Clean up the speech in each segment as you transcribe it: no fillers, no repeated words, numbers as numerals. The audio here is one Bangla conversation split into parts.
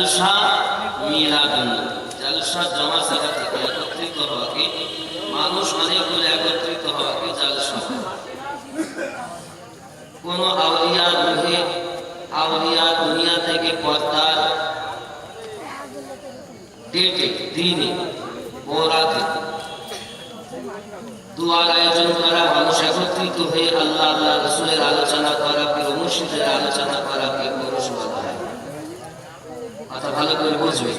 জলসা মিলাদুন নবী। জলসা জমা জায়গা থেকে একত্রিত হওয়াকে, মানুষ অনেকগুলো একত্রিত হওয়াকে জলসা। কোন আউলিয়া রুহে, আউলিয়া দুনিয়া থেকে পর্দার ডেটে, দিনে ও রাতে দুয়ার আয়োজন করা, মানুষ একত্রিত হয়ে আল্লাহ আল্লাহ রসুলের আলোচনা করাকে, মুর্শিদের আলোচনা করাকে পুরুষ বলা হয়। কথা ভালো করে বুঝবে।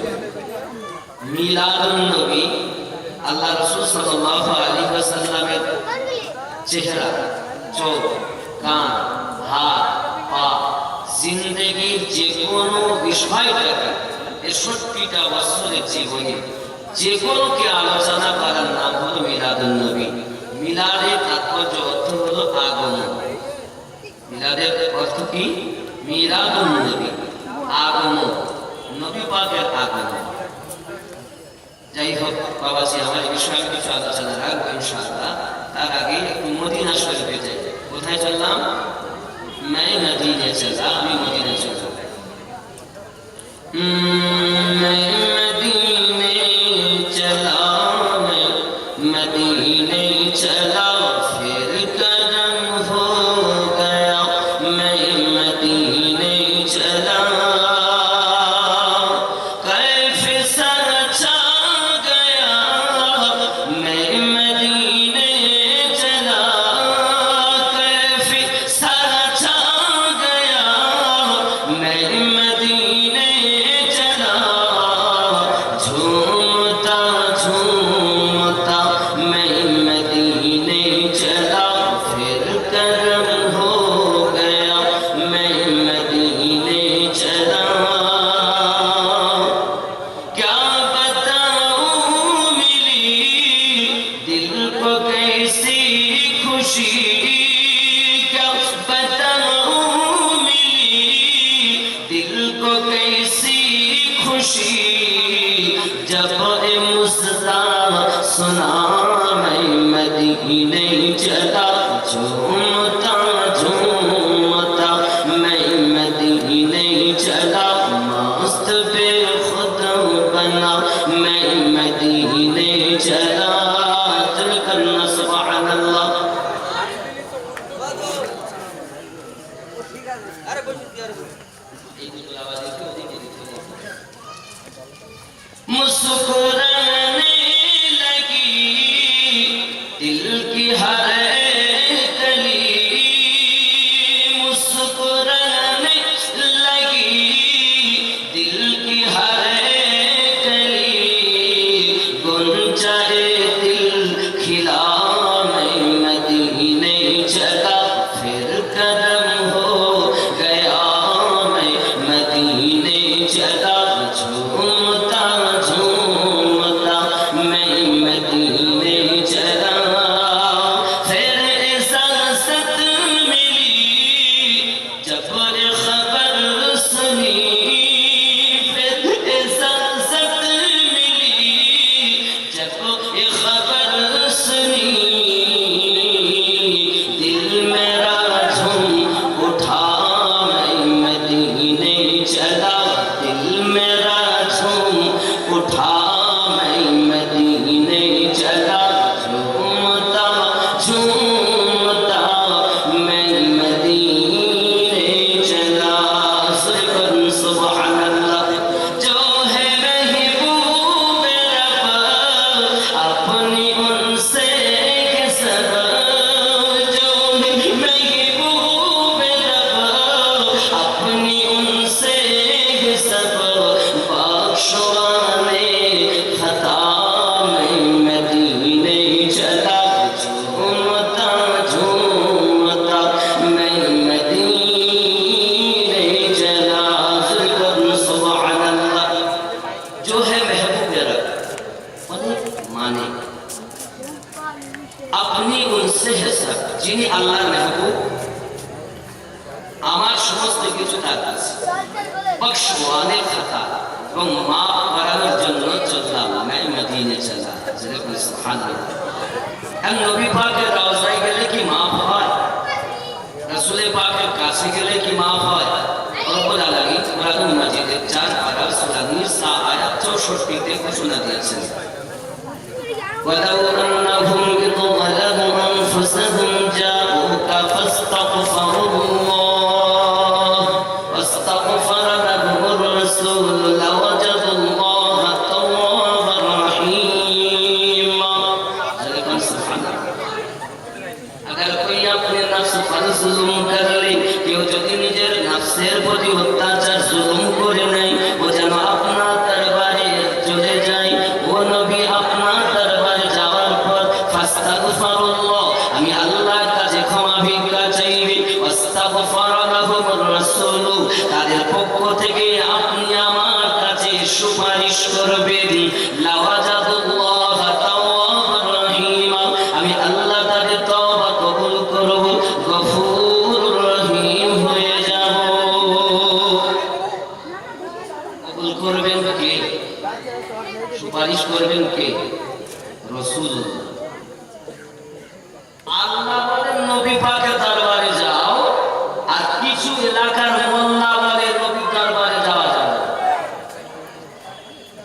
মিলাদুন নবী, আল্লাহ রসুল সাল্লাল্লাহু আলাইহি ওয়াসাল্লামের চেহারা, চোখ, কান, হাত, পা, জিন্দেগির যে কোনো বিষয়টাকে ৬১টা বছরের জীবনে যে কোনোকে আলোচনা করার নাম হলো মিলাদুন নবী। মিলাদের তাৎপর্য অর্থ হলো আগমন। মিলাদের অর্থ কি? মিলাদুন নবী, আগমন, নবী পাকের আগমন। যাই হোক বাবাজি, আমার এই বিষয়ে কিছু আলোচনা রাখবো ইনশাআল্লাহ। তার আগে একটু মদিনা শরীফে যাই। কোথায় চললাম? मैं मदीने चला, আমি মদিনা চললাম। मैं मदीने चला, मैं मदीने चला, फिर करम हो गया। मैं मदीने चला, कैफ सर छा गया। मैं मदीने चला, कैफ सर छा गया। मैं मदीने चला, झूमता झूमता मैं मदीने चला, फिर करम हो गया। मैं मदीने चला, क्या बताऊं मिली दिल को कैसी खुशी। क्या बताऊं मिली दिल को कैसी खुशी। जब ए मुस्ता सुना मैं मदीने चला, झूमता झूमता मैं मदीने चला, मस्त बेखुद बना मैं मदीने चला। तिलकन्ना सुभान अल्लाह। मुस्कुराने लगी दिल की हर कली, मुस्कुराने लगी दिल की हर कली। गुंजाए दिल खिला मैं मदीने चला, फिर करम हो गया। मैं मदीने चला, झूमता झूमता मैं मदीने चला। फिर इजाज़त मिली जब ये खबर सुनी। फिर इजाज़त मिली जब ये खबर सुनी। दिल मेरा झूम उठा मैं मदीने चला, दिल मेरा झूम उठा मैं मदीने चला। झूमता झूमता मैं मदीने चला। सुभान अल्लाह। जो है महबूब रब अपनी उनसे सब, जो है महबूब रब अपनी उनसे सब। बख्शवाने खता मैं मदीने चला, झूमता झूमता मैं मदीने चला। सुभान अल्लाह। जो है महबूब रब माने अपनी उनसे है सब, যিনি আল্লাহর মেহবুব, আমার সমস্ত কিছু তার কাছে। বখশওয়ানে খাতা এবং মাফ করানোর জন্য চললাম मैं मदीने चला। সুবহানাল্লাহ। আর নবী পাকের রওজায় গেলে কি মাফ হয়? রাসূল পাকের কাছে গেলে কি মাফ হয়? রব্বুল আলামিন কোরআনুল মাজিদের 4 পারা সূরা নিসা আয়াত 64 তে ঘোষণা দিয়েছেন ولو أنهم إذ ظلموا أنفسهم جاءوك فاستغفروا الله واستغفر لهم الرسول لوجدوا الله توابا رحيما سبحان الله अगर कोई अपने नफ्स पर जुल्म कर ले কেউ যদি নিজের নফসের প্রতি অত্যাচার জুলুম করে নেয় ও যেন আপনার দরবারে চলে যায় ও নবী আপনার দরবারে যাওয়ার পর ফাস্তাগফিরুল্লাহ আমি আল্লাহর কাছে ক্ষমা ভিক্ষা চাইবে ওয়াস্তাগফার লাহুমুর রাসূল তাদের পক্ষ থেকে আপনি আমার কাছে সুপারিশ করবেন লাওয়াজাদুল্লাহ তাওয়াবার রহিমা আমি আল্লাহ তাদের তওবা কবুল করব গফুর রহিম হয়ে যাব কবুল করবেন কে সুপারিশ করবেন কে রাসূল আল্লাহ বলেন নবী পাকের দরবারে যাও আর কিছু এলাকার মোল্লা বলে নবী দরবারে যাওয়া যাবে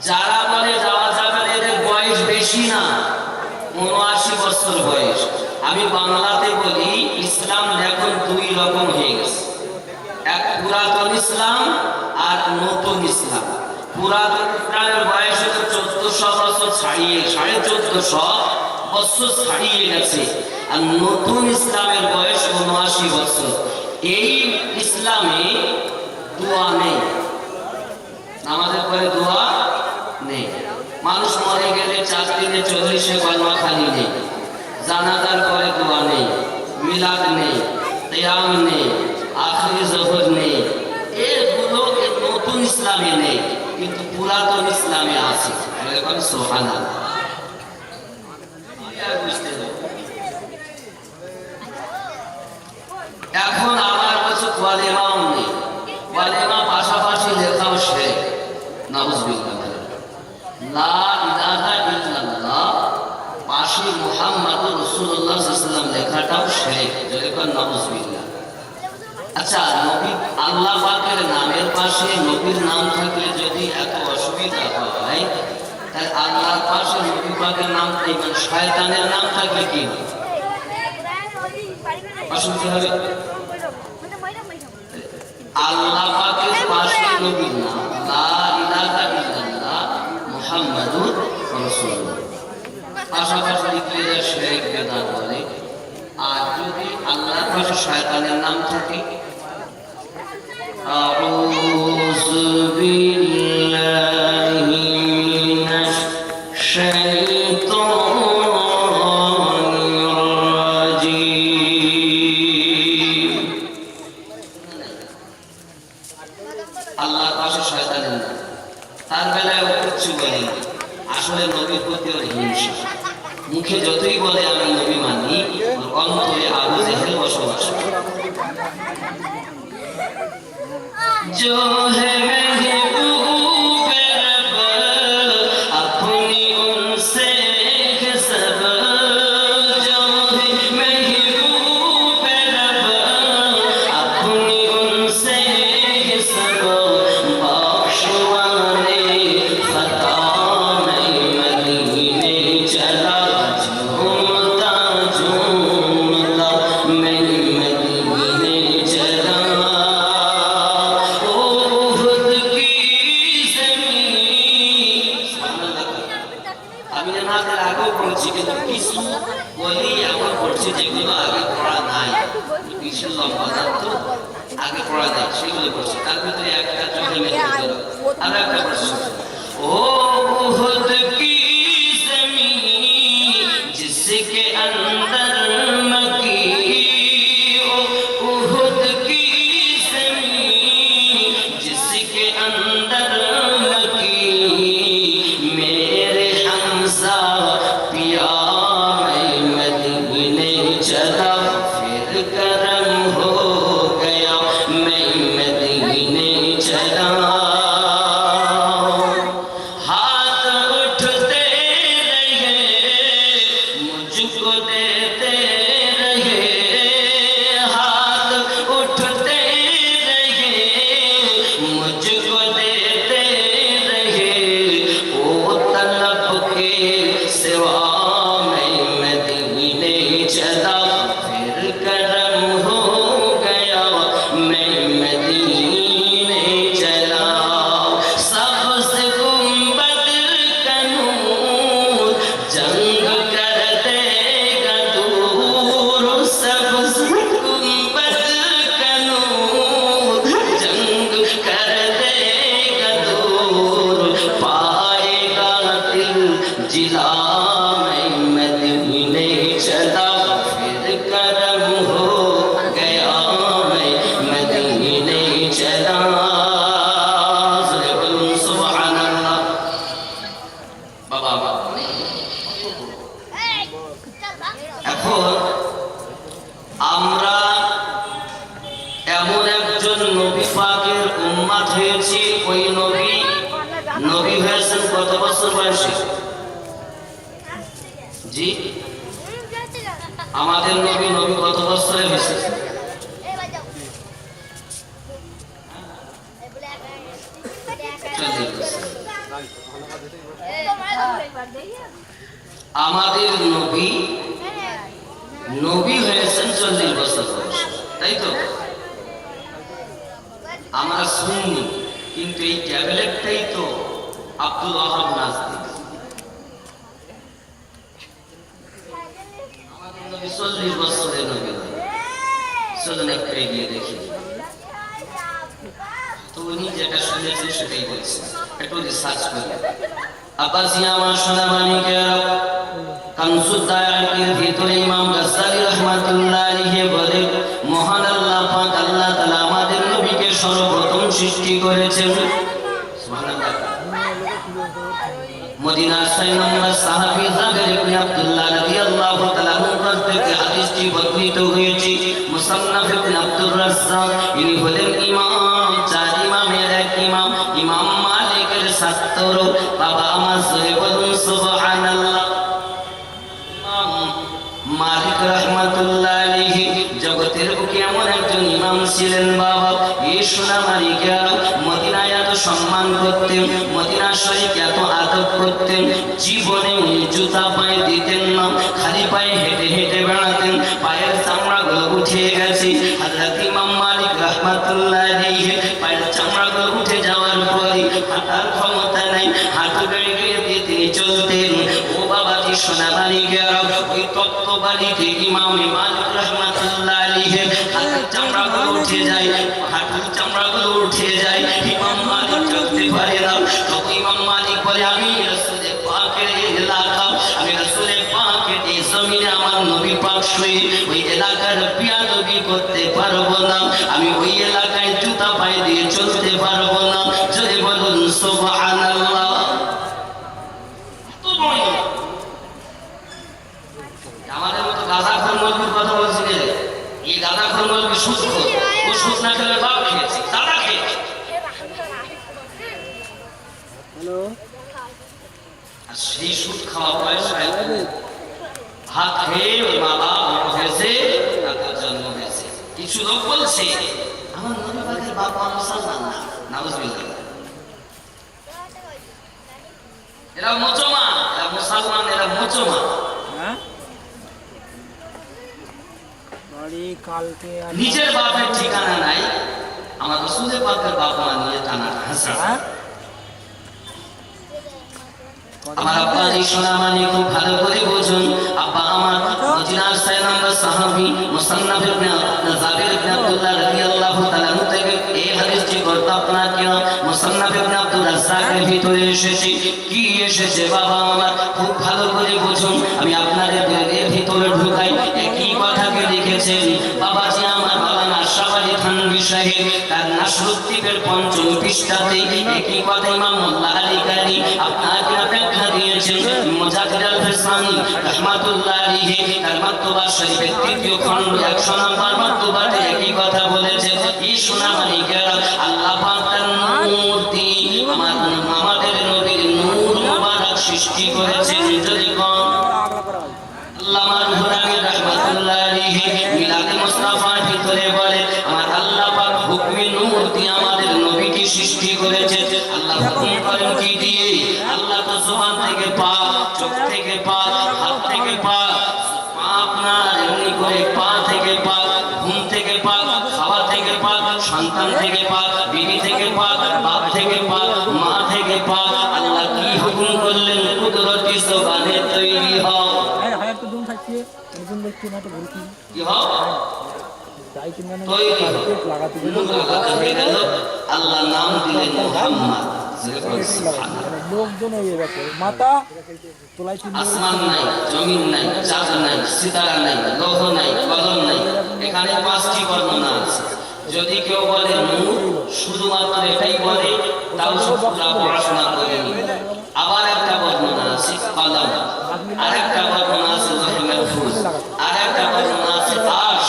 যারা বলে যাওয়া যাবে না এদের বয়স বেশি না 79 বছর বয়স আমি বাংলাতে বলি ইসলাম এখন দুই রকম হয়ে গেছে এক পুরাতন ইসলাম আর নতুন ইসলাম পুরাতন ইসলামের বয়স হলো 1400 বছর ছাড়িয়ে 1450 বছর ছাড়িয়ে গেছে আর নতুন ইসলামের বয়স 79 বছর এই ইসলামে দোয়া নেই নামাজের পরে দোয়া নেই মানুষ মরে গেলে 4 দিনে 40 কলমা খালি নেই জানাজার পরে দোয়া নেই মিলাদ নেই কিয়াম নেই আখিরি জোহর নেই এগুলো নতুন ইসলামে নেই কিন্তু পুরাতন ইসলামে আছে এখন সুবহানাল্লাহ এখন আমার কাছে ওয়ালেমাও নেই ওয়ালেমা পাশাপাশি লেখাও শিরক নাউযুবিল্লাহ লা ইলাহা ইল্লাল্লাহ পাশে মুহাম্মাদুর রাসূলুল্লাহ সাল্লাল্লাহু আলাইহি ওয়াসাল্লাম লেখাটাও শিরক যেরকম নাউযুবিল্লাহ আচ্ছা নবী আল্লাহ পাকের নামের পাশে নবীর নাম থাকলে যদি এত অসুবিধা হয় তাহলে আল্লাহর পাশে নবী পাকের নাম থাকলে শয়তানের নাম থাকলে কি হবে অসুবিধা হবে আল্লাহ পাকের পাশে নবীর নাম লা ইলাহা ইল্লাল্লাহ মুহাম্মাদুর রাসূলুল্লাহ পাশাপাশি লিখলে শিরক বেদাত বলে আর যদি আল্লাহর পাশে শয়তানের নাম থাকে আউযু বিল্লাহি মিনাশ শাইতানির রাজিম আল্লাহর পাশে শয়তানের নাম তার বেলায় কিচ্ছু বলেনি আসলে নবীর প্রতি ওর হিংসা মুখে যতই বলে আমি নবী মানি অন্তরে আবু জেহেল বসবাস जो है महबूब रब अपनी उनसे सब जो है महबूब रब अपनी उनसे सब बख्शवाने खता नहीं मदीने चला झूमता झूमता मैं मदीने चला আমি নামাজের আগেও পড়ছি কিন্তু কিছু বলি এমন পড়ছি যেগুলো আগে পড়া নাই কিছু লম্বা তো আগে পড়া যায় সেগুলো পড়ছি তার ভিতরে একটা চোখে মেরে আর একটা পড়ছি ও উহুদ কি জমিন जिसके अंदर मकी ओ उहुद की जमीन जिसके अंदर चला फिर करम हो गया मैं मदीने चला हाथ उठते रहे मुझको देते रहे हाथ उठते रहे मुझको देते रहे উম্মত হয়েছে ওই নবী। নবী হয়েছেন কত বছর বয়সে? জি, আমাদের নবী কত বছরে হয়েছে? 40 বছর। আমাদের নবী হয়েছেন 40 বছর বয়সে, তাই তো? আমরা শুনি, কিন্তু এই ট্যাবলেটটাই তো আব্দুল ওয়াহাব নাজদি। আমাদের নবী 40 বছরের নবী। চলুন একটু এগিয়ে দেখি তো উনি যেটা শুনেছেন সেটাই বলছেন, একটু রিসার্চ করি। আব্বাসি আমার সোনা মানিকেরা, কানসুদ দায়াতের ভিতরে ইমাম গাজ্জালী রাহমাতুল্লাহ আলাইহি বলে, মহান আল্লাহ পাক আল্লাহ তাআলা আমাদের নবীকে সর্বপ্রথম সৃষ্টি করেছেন। সুবহানাল্লাহ। মদিনার 6 নম্বর সাহাবী জাবের ইবনে আব্দুল্লাহ রাদিয়াল্লাহু তাআলা আনহু থেকে হাদিসটি বর্ণিত হয়েছে। মুসান্নাফ ইবনে আব্দুর রাজ্জাক, ইনি হলেন ইমাম, 4 ইমামের এক ইমাম, ইমাম মালিকের ছাত্র। বাবা আমার জোরে বলুন সুবহানাল্লাহ। মালিক রাহমাতুল্লাহ আলাইহি জগতের বুকে এমন একজন ইমাম ছিলেন বাবা, এই সোনা মালিকেরা মদিনায় এত সম্মান করতেন, মদিনা শরীফকে এত আদব করতেন। জীবনে উনি জুতা পায়ে দিতেন না, খালি পায়ে হেঁটে হেঁটে বেড়াতেন, পায়ের চামড়াগুলো উঠে গেছে। হযরত ইমাম মালিক রাহমাতুল্লাহ আলাইহি পায়ের চামড়াগুলো উঠে যাওয়ার পরে হাঁটার ক্ষমতা নাই, হাঁটু গেড়ে গেড়ে দিয়ে তিনি চলতেন। ও বাবা জি সোনা মালিকেরা, ওই তত্ত্ব বাড়িতে ইমামে মালিক রাহমাতুল্লাহ আলাইহি হাতের চামড়াগুলো উঠে যায়, হাঁটুর চামড়াগুলো উঠে যায়, ইমাম মালিক চলতে পারে না। তখন ইমাম মালিক বলে, আমি রাসূলে পাকের এলাকা, আমি রাসূলে পাকের এই জমিনে আমার নবী পাক শুয়ে, ওই এলাকার বিয়াদবি করতে পারবো না, আমি ওই এলাকায় জুতা পায়ে দিয়ে চলতে পারবো না। যদি বলুন সুবহানাল্লাহ। আমাদের মতো গাঁজাখোর মৌলবীর কথা বলছি রে, এই গাঁজাখোর মৌলবী সুদখোর, ও সুদ না খেলে বাপ খেয়েছে, দাদা খেয়েছে। আর সেই সুদ খাওয়া পয়সায় ভাত খেয়ে ওই মা বাপ বড় হয়েছে, তাদের জন্ম হয়েছে। কিছু লোক বলছে আমার নবী পাকের বাপ মা মুসলমান না, নাউজুবিল্লাহ। এরা মুসলমান, এরা মুসলমান, এরা মুসলমান। নিজের বাপের ঠিকানা নাই, আমার রাসূলের পাকের বাপ মা নিয়ে টানা হাসা। আমার আব্বা এই সোনা মানি খুব ভালো করে বুঝুন। আব্বা আমার মদিনার 6 নম্বর সাহাবী মুসান্নাফ ইবনে জাবির ইবনে আব্দুল্লাহ রাদিয়াল্লাহু তাআলা আনহু থেকে এই হাদিসটি করতে আপনাকে মুসান্নাফ ইবনে আব্দুর রাজ্জাকের ভিতরে এসেছে। কি এসেছে বাবা আমার খুব ভালো করে বুঝুন, আমি আপনাদের এর ভিতরে ঢুকাই। একই কথাকে লিখেছেন বাবাজি আমার মাওলানা আশরাফ আলী থানভী সাহেব তার নাসরুদ্দীপের ৫ম পৃষ্ঠাতে একই কথা ইমাম মোল্লা আলী কারি আপনাকে ব্যাখ্যা দিয়েছেন। মুজাদ্দিদ আল-ফিসানি রাহমাতুল্লাহ আলাইহি তার মাকতুবা শরীফের ৩য় খণ্ড ১০০ নম্বর মাকতুবাতে একই কথা বলেছেন। এই সোনা মালিকেরা আল্লাহ পাক তার নূর দিয়ে আমাদের নবীর নূর মুবারক সৃষ্টি করেছেন। যদি কোন আল্লামা রুহুল আমিন রাহমাতুল্লাহ আলাইহি মিলাদে মুস্তাফার ভিতরে বলে আমার আল্লাহ পাক হুকমে নূর দিয়ে আমাদের নবীকে সৃষ্টি করেছে। আল্লাহ হুকুম করেন কি দিয়ে? আল্লাহ তো জবান থেকে পাক, চোখ থেকে পাক, হাত থেকে পাক, আপনার এমনি করে পা থেকে পাক, ঘুম থেকে পাক, খাওয়া থেকে পাক, সন্তান থেকে পাক, বিবি থেকে পাক, বাপ থেকে পাক, মা থেকে পাক। আল্লাহ কি হুকুম করলেন? কুদরতি জবানে তৈরি হও। আল্লাহ নাম দিলেন মুহাম্মদ। আসমান নাই, জমিন নাই, চাঁদ নাই, সিতারা নাই, লৌহ নাই, কলম নাই, এখানে 5টি বর্ণনা আছে। যদি কেউ বলে নূর, শুধুমাত্র এটাই বলে, তাও পুরা পড়াশোনা করেনি। আবার একটা বর্ণনা আছে কলম, আর একটা বর্ণনা আছে লৌহে মাহফুজ, আর একটা বর্ণনা আছে আরশ,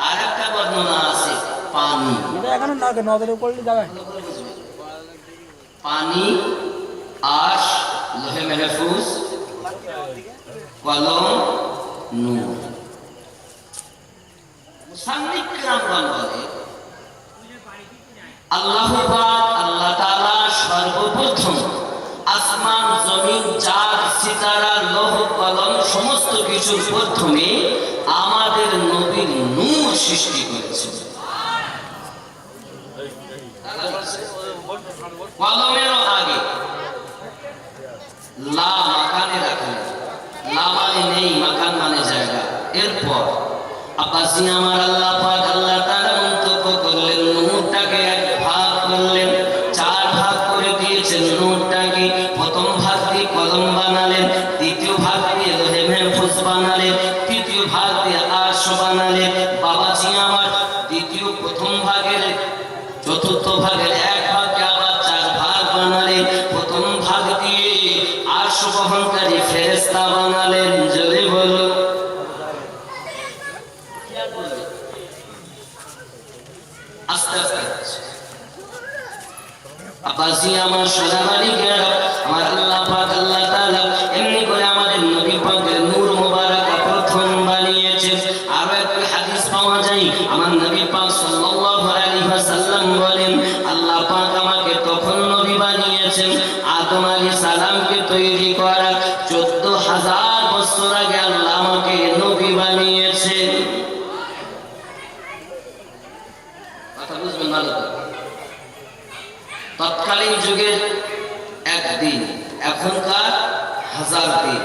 আর একটা বর্ণনা আছে পানি। এটা এখানে না নজরে পড়লে যাবে। পানি, আশ, লোহে মেহফুজ, কলম, নূর। মুসান্নিফ কিরামগণ বলে আল্লাহ পাক আল্লাহ তাআলা সর্বপ্রথম আসমান, জমিন, চাঁদ, সিতারা, লৌহ, কলম সমস্ত কিছুর প্রথমে আমাদের নবীর নূর সৃষ্টি করেছেন। কলমেরও আগে লা মাকানে রাখলেন, লা মানে নেই, মাকান মানে জায়গা। এরপর আব্বাসি আমার আল্লাহ পাক আল্লাহ তাআলা মন্তব্য করলেন, নূরটাকে এক ভাগ করলেন, চার ভাগ করে দিয়েছেন নূরটাকে। প্রথম ভাগ দিয়ে কলম বানালেন, দ্বিতীয় ভাগ দিয়ে লোহে মাহফুজ বানালেন, তৃতীয় ভাগ দিয়ে আরশ বানালেন। বাবাজি আমার দ্বিতীয় প্রথম ভাগের চতুর্থ ভাগের এক ভাগকে আবার চার ভাগ বানালেন। প্রথম ভাগ দিয়ে আরশ বহনকারী ফেরেশতা বানালেন। জোরে বলো আস্তে আস্তে। আব্বাসি আমার সোনামানিকের আমার আল্লাহ পাক আল্লাহ তাআলা এমনি করে আমাদের নবী পাকের নূর মোবারক প্রথম বানিয়েছেন। আরো একটি হাদিস পাওয়া যায়, আমার নবী পাক সাল্লাল্লাহু আলাইহি ওয়াসাল্লাম বলেন, আল্লাহ পাক আমাকে তখন নবী বানিয়েছেন আদম আলাইহিস সালামকে তৈরি করা 14000 বছর আগে আল্লাহ আমাকে নবী বানিয়েছেন। কথা বুঝবেন ভালো করে। তৎকালীন যুগের একদিন, এখনকার 1000 দিন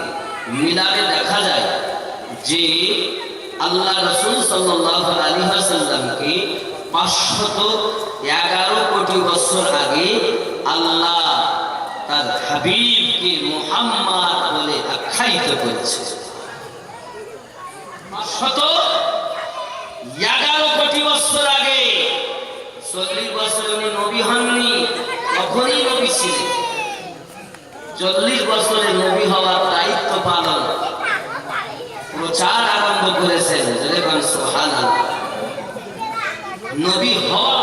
মিলালে দেখা যায় যে আল্লাহ রাসূল সাল্লাল্লাহু আলাইহি ওয়াসাল্লামকে 511 কোটি বছর আগে আল্লাহ তার হাবিবকে মুহাম্মদ বলে আখ্যায়িত করেছে। 511 কোটি বছর আগে। 40 বছর উনি নবী হননি, তখনই নবী ছিলেন। 40 বছরে নবী হওয়ার দায়িত্ব পালন, প্রচার আরম্ভ করেছেন। সুবহানাল্লাহ। নবী হওয়া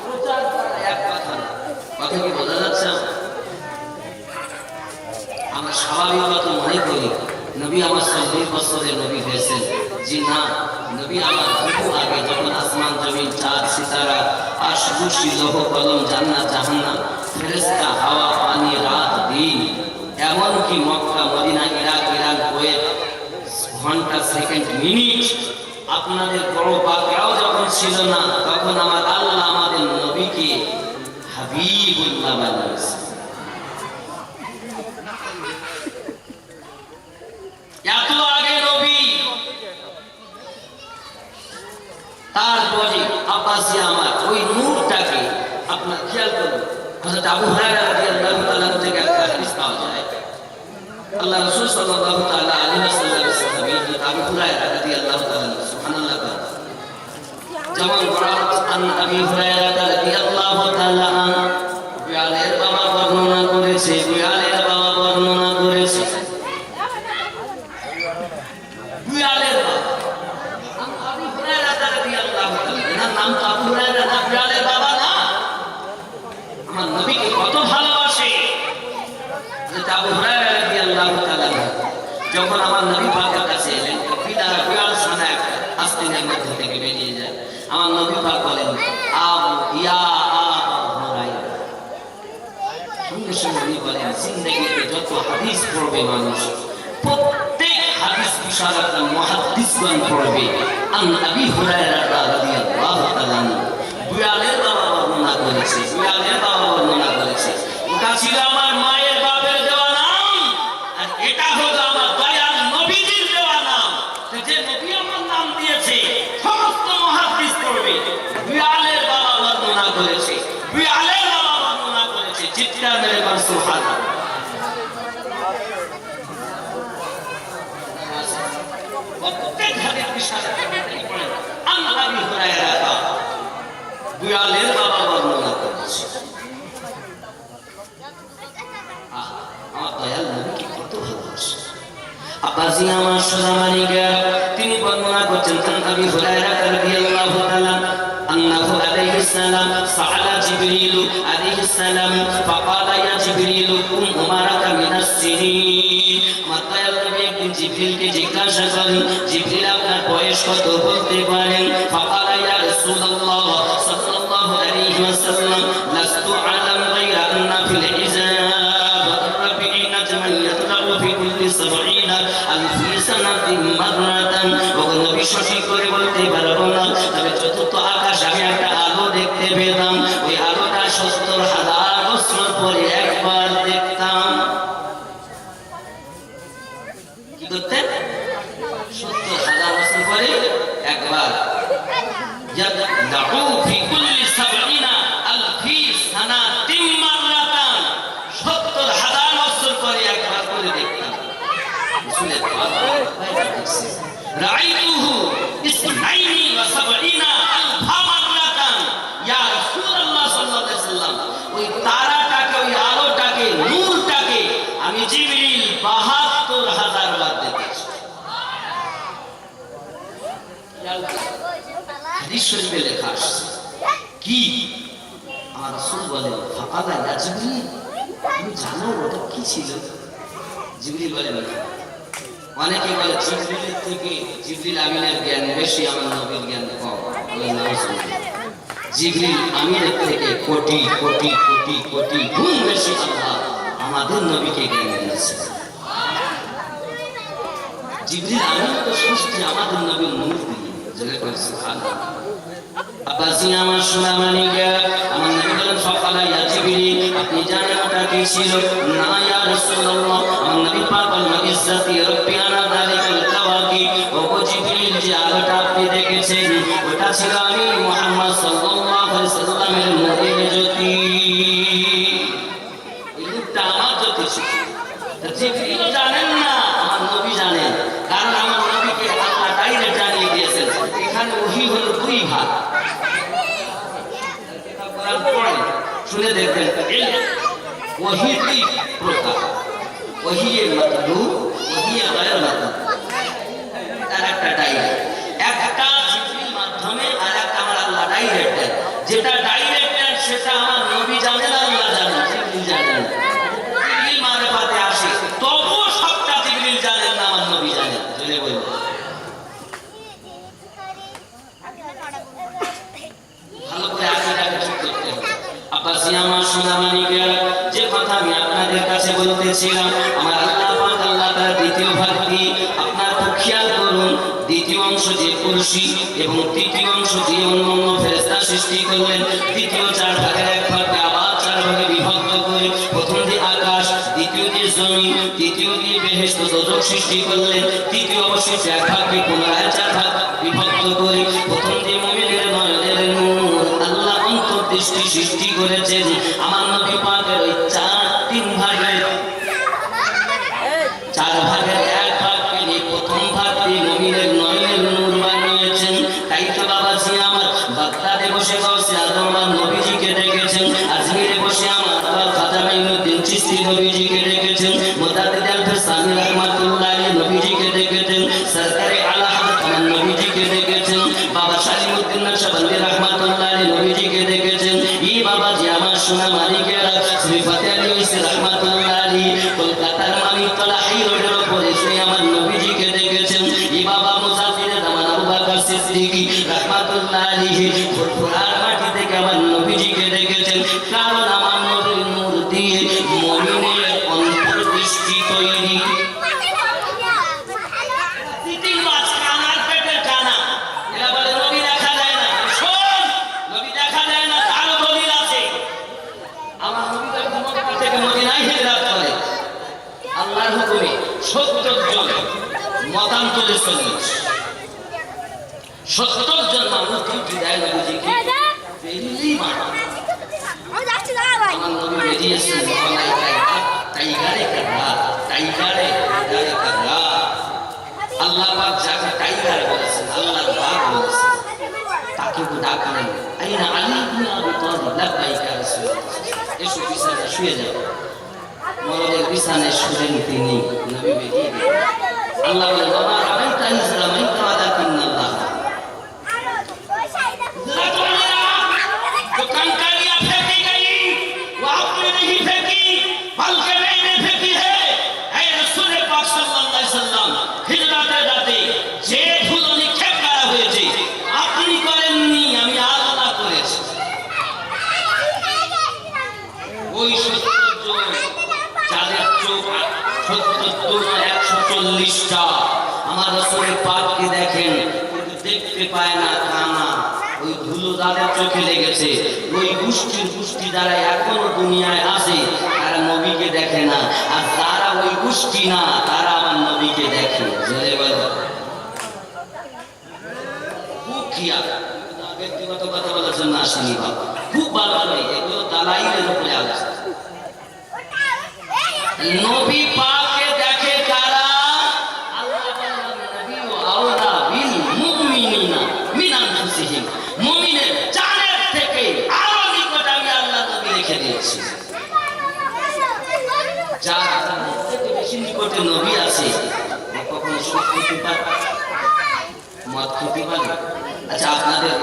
প্রচার করা এক কথা না। কথা কি বোঝা যাচ্ছে? আমরা স্বাভাবিকত মনে করি নবী আমার 40 বছরে নবী হয়েছেন। জি না, নবী আমার বহু আগে, যখন আসমান, জমিন, চাঁদ, সিতারা, আরশ, কুরসি, লৌহ, কলম, জান্নাত, জাহান্নাম, ফেরেশতা, হাওয়া, পানি, রাত, দিন, এমনকি Mecca, Medina, Iraq, Iran, Kuwait, ঘন্টা, সেকেন্ড, মিনিট, আপনাদের বড় বাকরাও যখন ছিল না, তখন আমার আল্লাহ আমাদের নবীকে হাবিবুল্লাহ বানিয়েছে। এত আগে নবী। তারপরে আব্বাসি আমার ওই নূরটাকে আপনার খেয়াল করুন। হযরত আবু হুরায়রা রাদিয়াল্লাহু তাআলা থেকে একটা হাদিস পাওয়া যায়। আল্লাহ রাসূল সাল্লাল্লাহু তাআলা আলাইহি ওয়াসাল্লামের সাহাবী আবু হুরায়রা রাদিয়াল্লাহু তাআলা, সুবহানাল্লাহ, যেমন বরাত আন আবি হুরায়রা রাদিয়াল্লাহু তাআলা বিয়ালের বাবা বর্ণনা করেছে, বিয়ালের বাবা বর্ণনা করেছে, বিয়ালের বাবা আবু হুরায়রা রাদিয়াল্লাহু তাআলা, এর নাম তো আবু হুরায়রা না, বিয়ালের বাবা না। আমার নবীকে কত ভালোবাসে। আবু হুরায়রা রাদিয়াল্লাহু তাআলা যখন আমার নবী পাকের কাছে এলেন, বিড়াল ছানা একটা আস্তিনের মধ্যে থেকে বেরিয়ে যায়। আমার নবী পাক বলেন, আবু ইয়া আবু হুরায়রা। সঙ্গে সঙ্গে উনি বলেন, জিন্দেগিতে যত হাদিস পড়বে মানুষ, প্রত্যেক হাদিস বিশারদ মুহাদ্দিসগণ পড়বে আন আবি হুরায়রা রাদিয়াল্লাহু তাআলা। বিড়ালের বাবা বর্ণনা করেছে, বিড়ালের বাবা বর্ণনা করেছে, ওটা ছিল আমার মায়ের বাপের দেওয়া নাম, আর এটা হলো আমার দয়াল নবীজির দেওয়া নাম। যে নবী আমার নাম দিয়েছে সমস্ত মুহাদ্দিস পড়বে। বিড়ালের বাবা বর্ণনা করেছে, বিড়ালের বাবা বর্ণনা করেছে। চিৎকার মেরে বল সুবহানাল্লাহ। প্রত্যেক হাদিস বিশারদ পড়েন আন আবি হুরায়রা, বিড়ালের বাবা বর্ণনা করেছে। আমার দয়াল নবীকে কত ভালোবাসে। আব্বাসি আমার সোনামানিকের তিনি বর্ণনা করছেন, আন আবি হুরায়রা রাদিয়াল্লাহু তাআলা أنه عليه السلام سأل جبريل عليه السلام فقال يا جبريل كم عمرك من السنين মাতায়াল নবী একদিন জিবরিলকে জিজ্ঞাসা করেন জিবরিল আপনার বয়স কত বলতে পারেন فقال يا رسول الله صلى الله عليه وسلم لست أعلم غير أن في الحجاب 40 نجما يطلع في كل 70 ألف سنة مرة ونبي সঠিক করে বলতে পারবো না তবে চতুর্থ আকাশ আমি একটা আলো দেখতে পেতাম ওই আলোটা 70,000 বছর পরে একবার দেখতাম কি করতেন 70,000 বছর পরে একবার ইয়াদউ ফি কুল্লি 70 আলফি সানাতিন মাররাতান 70,000 বছর পরে একবার করে দেখতাম রাসূলের রাআইতুহু 72 আলফা মাররাতান ইয়া রাসূলুল্লাহ সাল্লাল্লাহু আলাইহি ওয়াসাল্লাম ওই তারাটাকে ওই আলোটাকে নূরটাকে আমি জিবরিল 72,000 বার দেখেছি হাদিস শরীফে লেখা আছে কি আমার রাসূল বলেন ফাকালা ইয়া জিবরিল তুমি জানো ওটা কি ছিল জিবরিল বলেন অনেকে বলে জিবরিলের থেকে জিবরিল আমিনের জ্ঞান বেশি আমার নবীর জ্ঞান কম জিবরিল আমিনের থেকে কোটি কোটি কোটি কোটি গুণ বেশি আল্লাহ আমাদের নবীকে জ্ঞান দিয়েছে জিবরিল আমিন তো সৃষ্টি আমাদের নবীর নূর দিয়ে জেনে করে সুবহানাল্লাহ আব্বাসি আমার সোনামানিকা আমার নবী বলেন ফাকালা ইয়া জিবরিল আপনি জানেন ওটা কি ছিল না ইয়া রাসূলুল্লাহ আমার নবী পাক বলেন ইজ্জতি রাব্বি আনা যালিকাল কাওয়াকিব ও জিবরিল যে আলোটা আপনি দেখেছেন ওটা ছিল আমি মুহাম্মদ সাল্লাল্লাহু আলাইহি সাল্লামের নূরের জ্যোতি এই নূরটা আমার জ্যোতি ছিল জিবরিল জানেন না আমার নবী জানেন কারণ আমার নবীকে আল্লাহ ডাইরেক্ট জানিয়ে দিয়েছেন এখানে ওহী হলো দুই ভাগ কোরআন পড়েন শুনে দেখবেন ওহী দুই প্রকার ওহী মাতলু ওহী গায়র মাতলু তার একটা ডাইরেক্ট একটা জিবরিল মাধ্যমে আর একটা আমার আল্লাহ ডাইরেক্ট যেটা ডাইরেক্ট সেটা আমার নবী জানেন আল্লাহ জানেন জিবরিল জানেন জিবরিল মারফতে আসে তবুও সবটা জিবরিল জানেন না আমার নবী জানেন জেনে বলুন ভালো করে আকিদাকে ঠিক করতে হবে আব্বাসি আমার সোনামানিকা যে কথা আমি আপনাদের কাছে বলতেছিলাম আমার আল্লাহ পাক আল্লাহ তার দ্বিতীয় ভাগ কি আপনার খুব খেয়াল করুন দ্বিতীয় অংশ যে কুরসি এবং তৃতীয় অংশ যে অন্যান্য ফেরেশতা সৃষ্টি করলেন দ্বিতীয় চার ভাগের এক ভাগকে আবার চার ভাগে বিভক্ত করে প্রথম দিয়ে আকাশ দ্বিতীয় দিয়ে জমিন তৃতীয় দিয়ে বেহেশত দোজখ সৃষ্টি করলেন তৃতীয় অবশেষ এক ভাগকে পুনরায় চার ভাগ বিভক্ত করে প্রথম দিয়ে মুমিনের নয়নের নূর আল্লাহ অন্তর্দৃষ্টি সৃষ্টি করেছেন আমার নবী পাকের ওই তিন ভাগের চার ভাগের এক ভাগকে নিয়ে প্রথম ভাগ দিয়ে মুমিনের নয়নের নূর বানিয়েছেন তাই তো বাবাজি আমার বাগদাদে বসে গৌসে আজম আমার নবীজিকে দেখেছেন আজমিরে বসে আমার খাজা মাইনুদ্দিন চিশতি নবীজিকে দেখেছেন মুতাদ্দিদ আল-ফিসানি রাহমাতুল্লাহ আলাইহি নবীজিকে দেখেছেন সরকারে আলা হযরত আমার নবীজিকে দেখেছেন বাবা শালিমউদ্দিন নকশবন্দি রাহমাতুল্লাহ আলাইহি নবীজিকে দেখেছেন এই বাবাজি আমার সোনা মালিকেরা শ্রী ফাতে আলী ওয়াইসি রাহমাতুল্লাহ আলাইহি কলকাতার মানিকতলা হাই রোডের উপরে শুয়ে আমার নবীজিকে দেখেছেন এই বাবা মুজাফিরে জামান আবু বকর সিদ্দিকী রাহমাতুল্লাহ আলাইহি ফুরফুরার মাটি থেকে আমার নবীজিকে দেখেছেন কারণ আমার নবীর নূর দিয়ে মুমিনের অন্তর্দৃষ্টি তৈরি তিন মাস কানার পেটে টানা এরা বলে নবী দেখা যায় না শোন নবী দেখা যায় না তার দলিল আছে আমার নবী তো মক্কা থেকে মদিনায় হিজরত করে আল্লাহর হুকুমে 70 জন মতান্তরে চলে 70 জন মানুষ ডিউটি দেয় নবীজিকে বেরিয়েই মারা আমার নবী বেরিয়েছেন টাইগারে কারা টাইগারে কারা আল্লাহ পাক যাকে টাইগার বলেছেন আল্লাহর বাগ বলেছেন তাকে ডাকলেন আইনা আলী ইবনে আবি তালিব লাব্বাইকা রাসূলুল্লাহ এসো বিছানায় শুয়ে যাও মরদের বিছানায় শুলেন তিনি নবী বেরিয়ে আল্লাহ বলেন বাবা রামাইতা ইসলামাইতা ওয়ালাকিন্নাল্লাহ ওই 70 জন যাদের চোখ 140টা আমার রাসূলের পাককে দেখেন কিন্তু দেখতে পায় না কানা, ওই ধুলো যাদের চোখে লেগেছে ওই গোষ্ঠী যারা এখনো দুনিয়ায় আছে তারা নবীকে দেখে না, আর তারা ওই গোষ্ঠী না তারা আমার নবীকে দেখে। খুব খেয়াল, ব্যক্তিগত কথা বলার জন্য আসেনি বাবা, খুব ভালো নেই এগুলো দালাইলের উপরে আলোচনা। নবী পাককে দেখে কারা? আল্লাহ বললেন নবী ও আওলা বিল মুমিনিনা মিন আনফুসিহিম, মুমিনের জানের থেকে আরো নিকট আমি আল্লাহ নবী রেখে দিয়েছি। যার থেকে বেশি নিকটে নবী আছে কখনো সুখ খেতে পারে, মদ খেতে পারে। আচ্ছা আপনাদের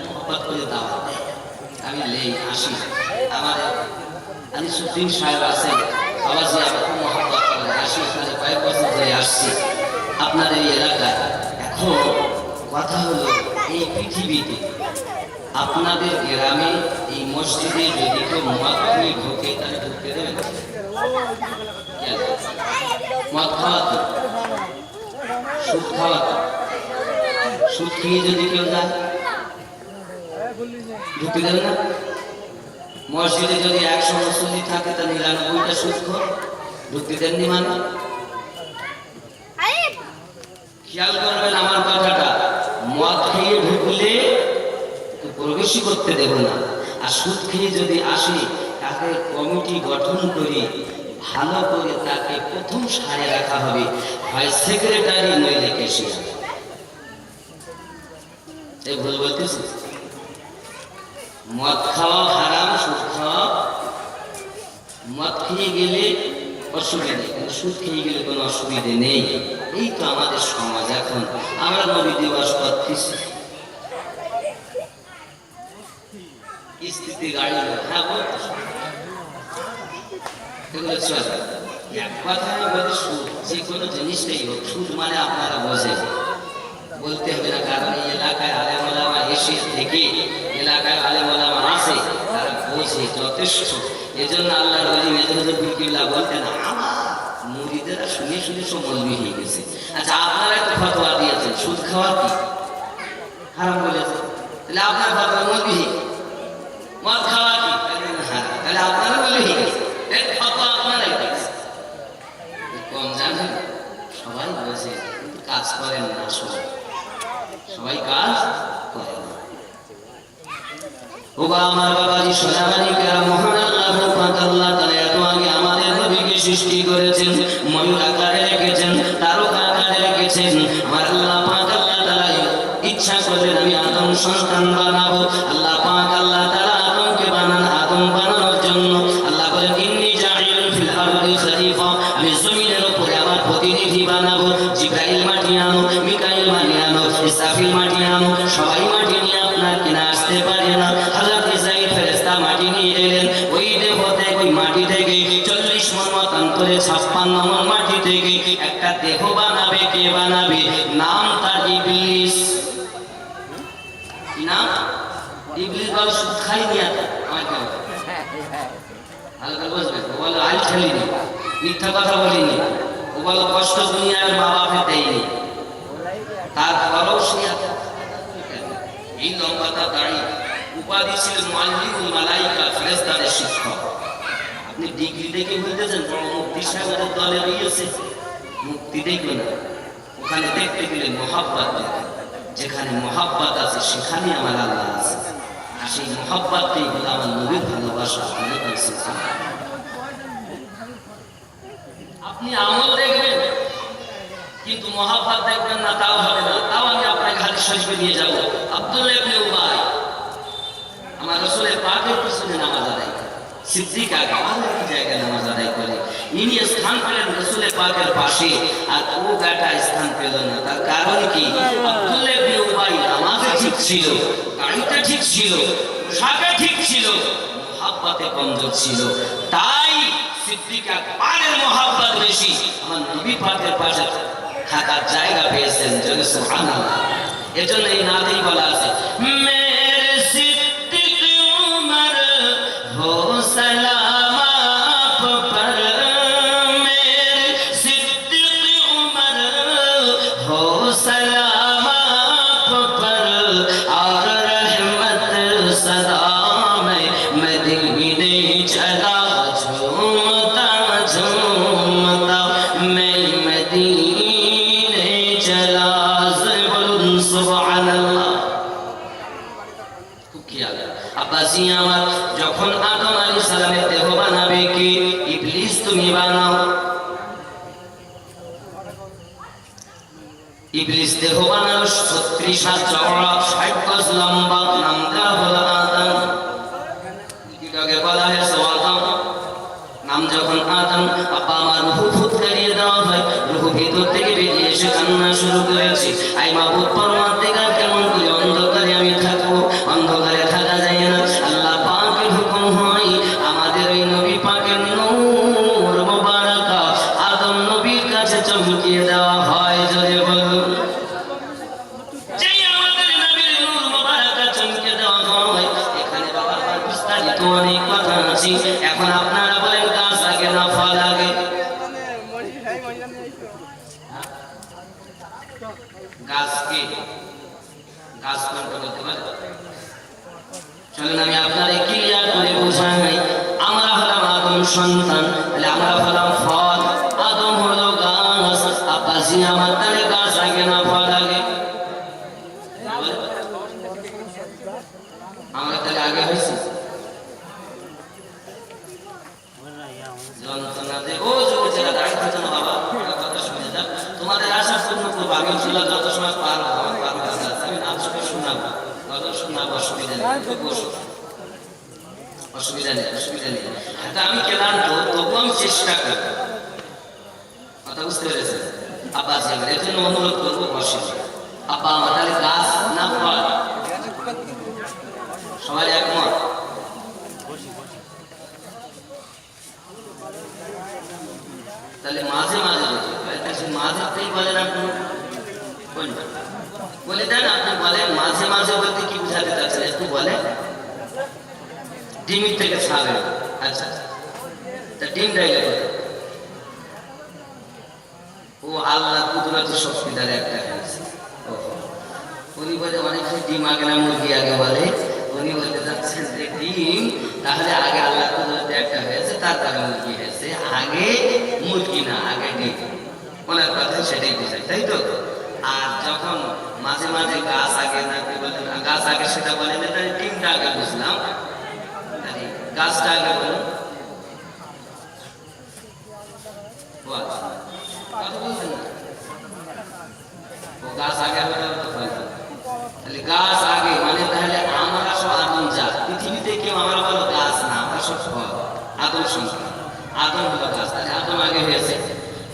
মহব্বত করে দাও, আমি লেই আসি, আমার আমি সুপ্রিম সাহেব আছেন বাবাজি, আমি খুব মহব্বত করে আসি, এখানে কয়েক বছর ধরে আসছি আপনাদের এই এলাকায়। এখন কথা হলো এই পৃথিবীতে আপনাদের গ্রামে এই মসজিদে যদি কেউ মদ খেয়ে ঢোকে তাহলে ঢুকতে দেবেন? মদ খাওয়াতো, সুদ খাওয়াতো, সুদ খেয়ে যদি কেউ যায় ঢুকতে দেবে না? মসজিদে যদি 100 মুসল্লি থাকে তা 99টা সুদখোর, ঢুকতে দেননি মানে? খেয়াল করবেন আমার কথাটা, মদ খেয়ে ঢুকলে প্রবেশই করতে দেব না, আর সুদ খেয়ে যদি আসে তাকে কমিটি গঠন করি ভালো করে তাকে প্রথম সারে রাখা হবে, হয় সেক্রেটারি নইলে ক্যাশিয়ার। এই ভুল বলতেছি? মদ খাওয়া হারাম, সুদ খাওয়া, মদ খেয়ে গেলে অসুবিধা নেই, সুদ খেয়ে গেলে কোনো অসুবিধে নেই। এই তো আমাদের সমাজ। এখন আমরা নবী দিবস করতেছি, কিস্তিতে গাড়ি, হ্যাঁ বলতেছি এগুলো চলে। এক কথায় বলে সুদ, যে কোনো জিনিসটাই হোক সুদ মানে আপনারা বোঝেন, বলতে হবে না, কারণ এই এলাকায় আলেম ওলামা এসে থেকে এলাকায় আলেম ওলামা আছে তারা বোঝে যথেষ্ট। এজন্য আল্লাহ ওলি মেজরুল বিকিল্লাহ বলতেন আমার মুরিদেরা শুনে শুনে সব মৌলবি হয়ে গেছে। আচ্ছা আপনারা একটা ফতোয়া দিয়েছেন সুদ খাওয়া কি হারাম বলেছেন, তাহলে আপনার ফতোয়া মৌলবি, মদ খাওয়া কি হারাম, তাহলে আপনারা মৌলবি হয়ে গেছে, ফতোয়া আপনারাই দিয়েছেন। কম জানেন, সবাই বোঝে কিন্তু কাজ করেন না, আসলে সবাই কাজ করে না। ও আমার বাবাজি সোনামানিকেরা, মহান আল্লাহ পাক আল্লাহ তাআলা এত আগে আমাদের নবীকে সৃষ্টি করেছেন, ময়ূর আকারে রেখেছেন, তারকা আকারে রেখেছেন। আমার আল্লাহ পাক আল্লাহ তাআলা ইচ্ছা করলেন আমি আদম সন্তান বানাবো। আল্লাহ পাক আল্লাহ তাআলা আদমকে বানান, আদম বানানোর জন্য আল্লাহ বলেন ইন্নী জাইলুন ফিল আরদি খলিফা, আমি জমিনের উপরে আমার প্রতিনিধি বানাবো। জিবরাইল মাটি আনো, মিকাইল মাটি আনো, ইসরাফিল মাটি আনো, সবাই মাটি নিয়ে আপনার কিনা আসতে পারে না। হযরত ইসরাইল ফেরেশতা মাটি নিয়ে এলেন, ওই দেহ থেকে ওই মাটি থেকে 40 মণ মতান্তরে 56 মণ মাটি থেকে একটা দেহ বানাবে। কে বানাবে? নাম তার ইবলিস। কি নাম? ইবলিস বল সুদ খাই নিয়া আমাকে হালকা বুঝবে, ও বলো আল খেলিনি, মিথ্যা কথা বলিনি, ও বলো কষ্ট দুনিয়ার মা বাপে দেয়নি, তারপরেও সে এই লম্বাটা দাঁড়িয়ে উপাধি ছিল মুআল্লিমুল মালাইকা, ফেরেশতাদের শিক্ষক। আপনি ডিগ্রি দেখে বলতেছেন বড় মুফতি সাহেবের দলে রয়েছে, মুক্তি দেখবে না, ওখানে দেখতে গেলে মহাব্বত দেখে, যেখানে মহাব্বত আছে সেখানে আমার আল্লাহ আছে, আর সেই মহাব্বতটাই হলো আমার নবীর ভালোবাসা। আপনি আমল দেখবেন কিন্তু মহাব্বত দেখবেন না, তাও হবে না। তাও আমি আপনাকে হাদিস শরীফে নিয়ে যাব। আব্দুল্লাহ ইবনে উবাই আমার রাসূলের পাকের পিছনে নামাজ আদায় করে, সিদ্দিক আগে আলাদা জায়গায় নামাজ আদায় করে, ইনি স্থান পেলেন রাসূলের পাকের পাশে, আর ও বেটা স্থান পেল না। তার কারণ কি? আব্দুল্লাহ ইবনে উবাই নামাজে ঠিক ছিল, গাড়িটা ঠিক ছিল, পোশাকে ঠিক ছিল, মহাব্বতে কমজোর ছিল। তাই সিদ্দিক আকবরের মহাব্বত বেশি, আমার নবী পাকের পাশে থাকার জায়গা পেয়েছেন। যদি সুবহানাল্লাহ, এজন্য এই নাতেই বলা আছে মেরে সিদ্দিক উমর হোসেন सलाम आप पर मेरे सिद्दीक़ उमर, हो सलाम आप पर और रहमत सदा में मदीने चला झूमता झूमता मैं मदीने चला। सुभान अल्लाह। আব্বাসি আমার যখন আদম আলাইহিস সালামের দেহ বানাবে কি ইবলিস তুমি বানাও, ইবলিস দেহ বানালো 36 হাত চওড়া 60 গজ লম্বা, নাম দেওয়া হলো আদম। এটাকে বলা হয় আদম। নাম যখন আদম, আব্বা আমার রূহ ফুৎ করিয়ে দেওয়া হয়, রূহ ভিতর থেকে বেরিয়ে এসে কান্না শুরু করেছে, আই মাবুদ পরমাত্মা কেমন করে অন্ধকারে আমি থাকবো, অন্ধকারে থাকা যায় না। আল্লাহ পাকের হুকুম হয় আমাদের ওই নবী পাকের নূর মোবারক আদম নবীর কাছে চমকিয়ে দেওয়া হয়। জোরে বলুন, যেই আমাদের নবীর নূর মোবারক চমকে দেওয়া হয়। এখানে বাবা বিস্তারিত অনেক কথা আছে, এখন আপনারা বলেন গাছ আগে না ফল আগে? গাছ কি গাছ কোনটা বলতে পারে? চলেন আমি আপনাদের ক্লিয়ার করে বোঝাই। আমরা হলাম আদম সন্তান, তাহলে আমরা হলাম ফল, আদম হলো গাছ। আব্বাসি আমার তাহলে গাছ আগে না ফল আগে? আমরা তাহলে আগে হয়েছি। যন্ত্রণাতে ও যুগে যারা দাঁড়িয়ে থাকছে না বাবা, কথা শুনে যান, তোমাদের আশা পূর্ণ করবো। আমি ছিল যত সময় পার আমি নাম শুনে শোনাবো, গজল শোনাবো, অসুবিধা নেই, অসুবিধা নেই, অসুবিধা নেই। তা আমি ক্লান্ত, তবু আমি চেষ্টা করব। কথা বুঝতে পেরেছেন? আব্বা এর জন্য অনুরোধ করবো, বসে আব্বা আমার তাহলে গাছ না ফল? সবাই একমত? তাহলে মাঝে মাঝে মাঝেতেই বলেন আপনি বলে দেন, আপনি বলেন মাঝে মাঝে বলতে কি বুঝাতে চাচ্ছেন একটু বলে? ডিমের থেকে ছাড়ে। আচ্ছা, তা ডিম ডাইলে বলে ও আল্লাহ কুদরতি শক্তিদার একটা হয়েছে। উনি বলে অনেক ডিম আগে না মুরগি আগে বলে, উনি বলতে চাচ্ছেন যে ডিম তাহলে আগে আল্লাহ কুদরতি একটা হয়েছে, তারপরে মুরগি হয়েছে, আগে মুরগি না আগে ডিম। ওনার কথা সেটাই বোঝায়, তাই তো? আর যখন মাঝে মাঝে গাছ আগে না কি বলেন, গাছ আগে সেটা বলেন, তাহলে ডিমটা আগে বুঝলাম, গাছটা আগে বলুন। গাছ আগে তাহলে গাছ আগে মানে তাহলে আমরা সব আদম জাত। পৃথিবীতে কেউ আমরা বলো গাছ না, আমরা সব ফল, আদম সন্তান। আদম হলো গাছ, তাহলে আদম আগে হয়েছে,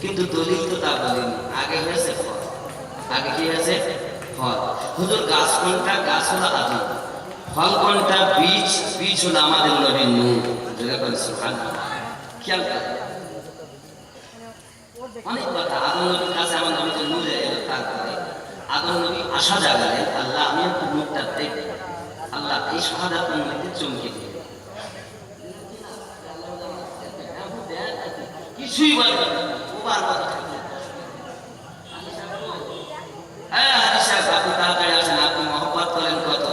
কিন্তু দলিল তো তা বলেনি, আগে হয়েছে ফল। আগে কি হয়েছে? ফল। হুজুর গাছ কোনটা? গাছ হলো আদম। ফল কোনটা? বীজ। বীজ হলো আমাদের নবী নূহ। খেয়াল করেন অনেক কথা। আদম নবীর কাছে আমার নবী তো নূরে এলো, তারপরে আদম নবী আশা জাগালেন, আল্লাহ আমি একটু মুখটা দেখব। আল্লাহ এই শাহাদাত নবীকে চমকে দিলেন, কিছুই বলবেন না, ওবার কথা থাকবে। হ্যাঁ হাদিসা আপনি তাড়াতাড়ি আসেন, আপনি মহব্বত করেন কত।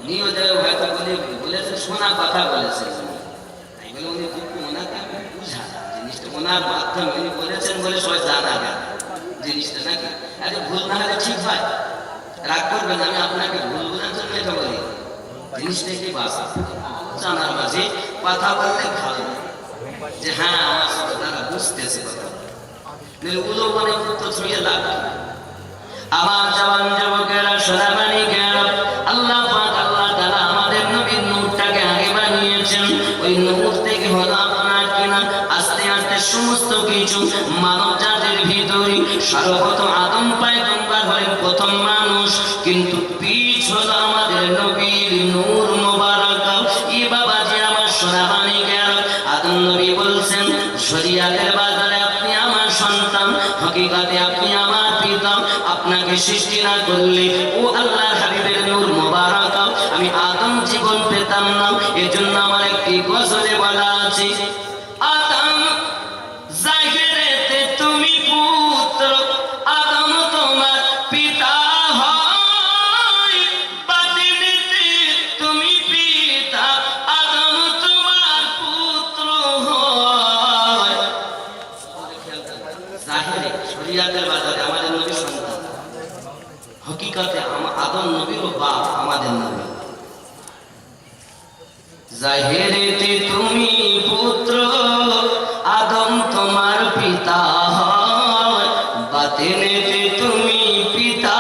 উনিও হয়তো বলেছেন, শোনা কথা বলেছেন, উনি ওনাকে বুঝা জিনিসটা ওনার মাধ্যমে উনি বলেছেন বলে সবাই জানা গেল জিনিসটা, নাকি? আরে ভুল না হলে ঠিক হয়, রাগ করবেন, আমি আপনাকে ভুল বোঝার জন্য এটা বলি। জিনিসটা কি বাসা জানার মাঝে কথা বললে ভালো, যে হ্যাঁ আমার সাথে তারা বুঝতেছে কথা, উলো মানে উত্তর ছড়িয়ে লাভ। আমার জওয়ান যুবকেরা সোনামানি জ্ঞান, আল্লাহ পাক আল্লাহ তাআলা আমাদের নবীর নূরটাকে আগে বানিয়েছেন। ওই নূর থেকে হলো আপনার কিনা আস্তে আস্তে সমস্ত কিছু মানব জাতির ভিতরে সর্বপ্রথম আদম পয়গম্বর হলেন প্রথম মানুষ, কিন্তু বীজ হলো আমাদের নবীর নূর মোবারক। ই বাবাজি আমার সোনামানি জ্ঞান, আদম নবী বলছেন শরীয়তের বাজারে আপনি আমার সন্তান, হকিকতে আপনি আমার পিতা। আপনাকে সৃষ্টি না করলে ও আল্লাহর হাবিবের নূর মোবারক আমি আদম জীবন পেতাম না। এজন্য আমার একটি গজলে কোরআনে বলা আছে আদম জাহিরেতে তুমি পুত্র, আদম তোমার পিতা হয়, বাতিনেতে তুমি পিতা, আদম তোমার পুত্র হয়। জাহিরে শরীয়তের বাজারে আমাদের নবী সন্তান, হকিকতে আদম নবীর বাপ আমাদের নবী। জাহিরেতে তুমি পুত্র, আদম তোমার পিতা হয়, বাতিনেতে তুমি পিতা,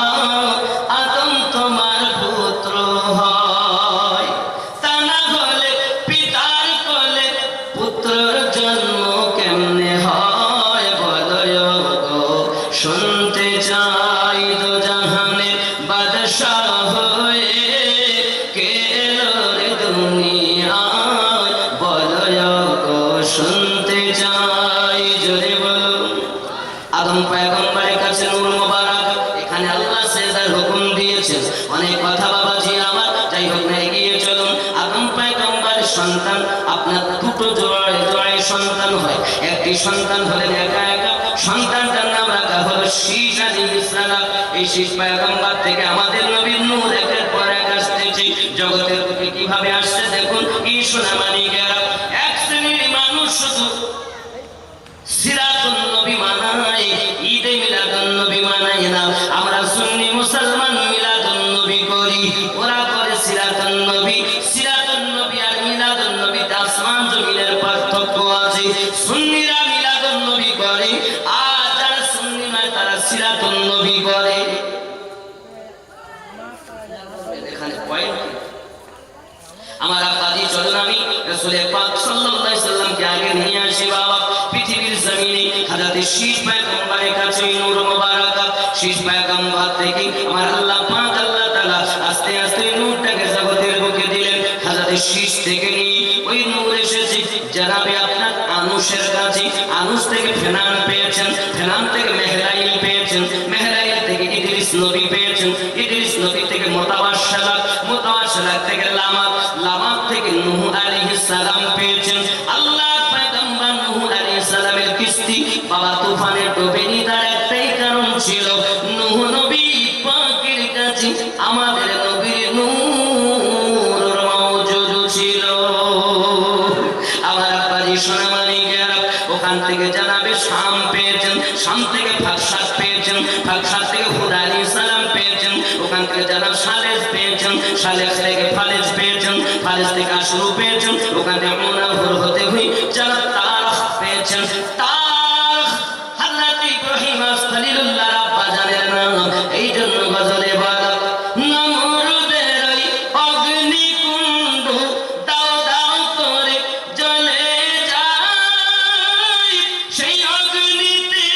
আদম তোমার পুত্র হয়। তা না হলে পিতার কোলে পুত্রের জন্ম কেমনে হয়? বলো গো শুনতে চাই তো জাহানে বাদশাহ হয়ে কে এলো রে দুনিয়ায়? বলো গো শুনতে চাই, জোরে বলো। আদম পয়গম্বরের কাছে নূর মোবারক, এখানে আল্লাহ সেজদার হুকুম দিয়েছেন। অনেক কথা বাবাজি আমার, যাই হোক না এগিয়ে চলুন। আদম পয়গম্বরের সন্তান আপনার দুটো জোড়ায় জোড়ায় সন্তান হয়। একটি সন্তান হলেন একা একা, সন্তানটার নাম রাখা হলো শীষ আলাইহিস সালাম। এই শীষ পয়গম্বর থেকে আমাদের নবীর নূর একের পর এক আসতেছে। জগতের বুকে কিভাবে আসছে দেখুন। এই সোনামানিকেরা এক শ্রেণীর মানুষ শুধু সিরাতুন নবী মানায়, ঈদে মিলাদুন নবী মানায় না। আমরা সুন্নি মুসলমান মিলাদুন নবী করি, ওরা করে সিরাতুন নবী। সিরাতুন নবী আর মিলাদুন নবীতে আসমান জমিনের পার্থক্য আছে। সুন্নিরা মিলাদুন নবী করে, আর যারা সুন্নি নয় তারা সিরাতুন নবী করে। এখানে পয়েন্ট আমার আব্বাজি, চলুন আমি রাসূল পাক সাল্লাল্লাহু আলাইহি সাল্লামকে আগে নিয়ে আসি বাবা। পৃথিবীর জমিনে হযরত শীষ পয়গম্বরের কাছে নূর মোবারক, শীষ পয়গম্বর থেকে আমার আল্লাহ পাক আল্লাহ তাআলা আস্তে আস্তে নূরটাকে জগতের বুকে দিলেন। হযরত শীষ থেকে নিয়ে ওই নূর এসেছে জনাবে আপনার আনুশের কাছে। আনুশ থেকে ফেনান পেয়েছেন, ফেনান থেকে মেহরাইল পেয়েছেন, মেহরাইল থেকে ইদ্রিস নবী পেয়েছেন, ইদ্রিস নবী থেকে মুতাওয়াশশালাক, মুতাওয়াশশালাক থেকে লামাক, লামাক থেকে নূহ আলাইহিস সালাম পেয়েছেন। আল্লাহ পয়গম্বর নূহ আলাইহিস সালামের কিস্তি বাবা তুফানে ডুবেনি, তার একটাই কারণ ছিল নূহ নবী পাকের কাছে আমাদের নবীর নূর মওজুদ ছিল। আমার আব্বাজি সোনামানিকেরা ওখান থেকে জানাবে শাম পেয়েছেন, শাম থেকে ফাকসাদ পেয়েছেন, ফাকসাদ থেকে হুদ আলাইহিস সালাম পেয়েছেন, ওখান থেকে জানাব সালেস পেয়েছেন, সালেস থেকে ফালেজ পেয়েছেন, ফালেজ থেকে আশরু পেয়েছেন, ওখান থেকে মুনাফর হতে হই জানাব তারখ পেয়েছেন। তারখ হযরত ইব্রাহিম খলিলুল্লাহ আব্বা জানের নাম, এই জন্য গজলে বলা নমরুদের ওই অগ্নিকুণ্ড দাও দাও করে জ্বলে যায়, সেই অগ্নিতে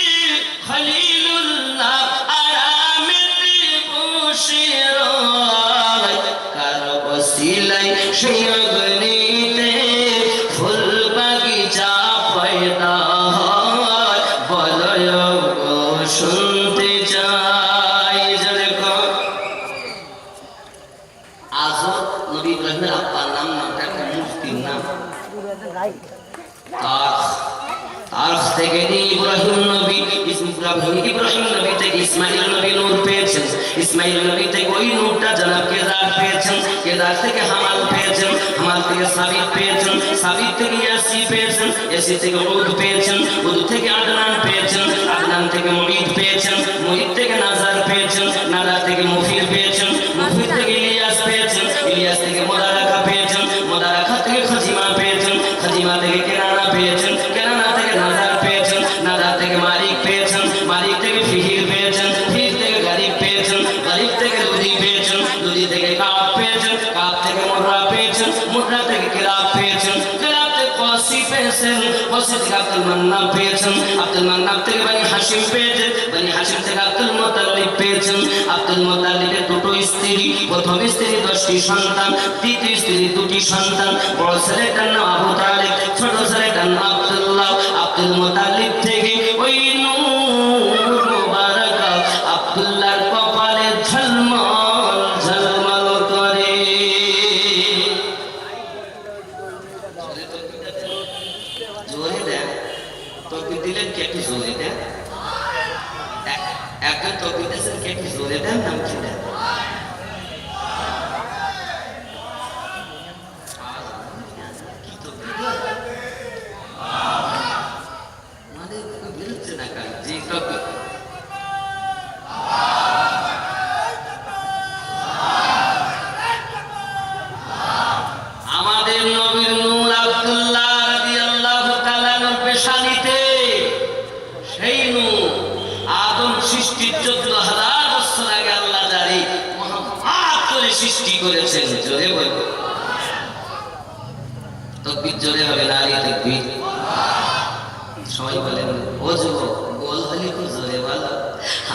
খলিলুল্লাহ আরামেতে বসে রয়। কারো বসিলাই সেই অগ্নিতে ফুল বাগিচা পয়দা হয়। বলো গো শুনতে চাই, জোরে গো। আজও নবী ইব্রাহিমের আব্বার নাম, নামটা একটা মুফতির নাম। তারখ থেকে ইব্রাহিম নবী, ইব্রাহিম নবী থেকে ইসমাইল নবী নূর পেয়েছেন, ইসমাইল নবী থেকে ওই নূরটা জনাব কেদার পেয়েছেন, কেদার থেকে হামাল পেয়েছেন, হামাল থেকে সাবিত পেয়েছেন, সাবিত থেকে ইয়াসি পেয়েছেন, ইয়াসি থেকে উদ পেয়েছেন, উদ থেকে আদনান পেয়েছেন, আদনান থেকে মুঈদ পেয়েছেন, মুঈদ থেকে নাজার পেয়েছেন, নাজার থেকে মুফির পেয়েছেন, মুফির থেকে ইলিয়াস পেয়েছেন, ইলিয়াস থেকে মুদারাকা পেয়েছেন, মুদারাকা থেকে খাজিমা পেয়েছেন, খাজিমা থেকে কেনানা পেয়েছেন, কেনানা থেকে নাজার পেয়েছেন, নাজার থেকে মালিক পেয়েছেন, মালিক থেকে ফিহির পেয়েছেন, ফিহির থেকে গারিব পেয়েছেন, গারিব থেকে লুদি পেয়েছেন, লুদি থেকে কাব পেয়েছেন, কাব থেকে মুররা পেয়েছেন, মুররা থেকে কিরাব পেয়েছেন, কিরাব থেকে কসি পেয়েছেন, কসি থেকে আব্দুল মান্নাব পেয়েছেন, আব্দুল মান্নাব থেকে বনি হাশিম পেয়েছেন, বনি হাশিম থেকে আব্দুল মুতাল্লিব পেয়েছেন, আব্দুল মুতাল্লিবের দুটো স্ত্রী, প্রথম স্ত্রী 10টি সন্তান, দ্বিতীয় স্ত্রী 2টি সন্তান। বড় ছেলেটার নাম আবু তালিব, ছোট ছেলেটার নাম আব্দুল্লাহ। আব্দুল মুতাল্লিব থেকে ওই নূর মুবারক আব্দুল্লাহর কপালে ঝলমল ঝলমল করে। জোরে দেন, তকবীর দিলেন কে একটু জোরে দেন, একজন তকবীর দিয়েছেন কে একটু জোরে দেন, নাম কি দেন? কি তকবীর মানে বেরোচ্ছে না কাজ যে তকবীর। আমাদের নবীর নূর আব্দুল্লাহ রাদিয়াল্লাহু তাআলা পেশানিতে সেই নূর আদম সৃষ্টির 14,000 বছর আগে আল্লাহ জারি মুহাম্মদ করে সৃষ্টি করেছেন। জোরে বলবো তাকবীর, জোরে হবে না আলী তাকবীর। সবাই বলেন ও যুবক গোল হলে খুব জোরে বলো।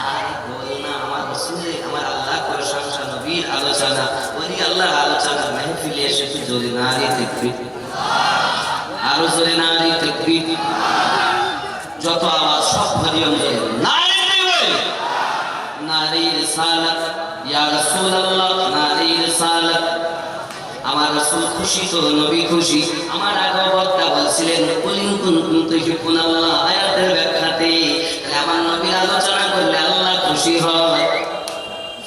আর গোল না, আমার রাসূলের আমার আল্লাহ প্রশংসা নবীর আলোচনা ওই আল্লাহর আলোচনা মাহফিলে এসে একটু জোরে না আলী তাকবীর, আরো জোরে না আলী তাকবীর। যত আওয়াজ সব ভলিউম জোরে নারে তাকবীর, নারে রিসালাত ইয়া রাসূলুল্লাহ, নারে রিসালাত। আমার রাসূল খুশি তো নবী খুশি। আমার আগে বক্তা বলছিলেন কুলিন কুনতুম তুহিব্বুনাল্লাহ, আয়াতের ব্যাখ্যাতে আমার নবীর আলোচনা করলে আল্লাহ খুশি হয়,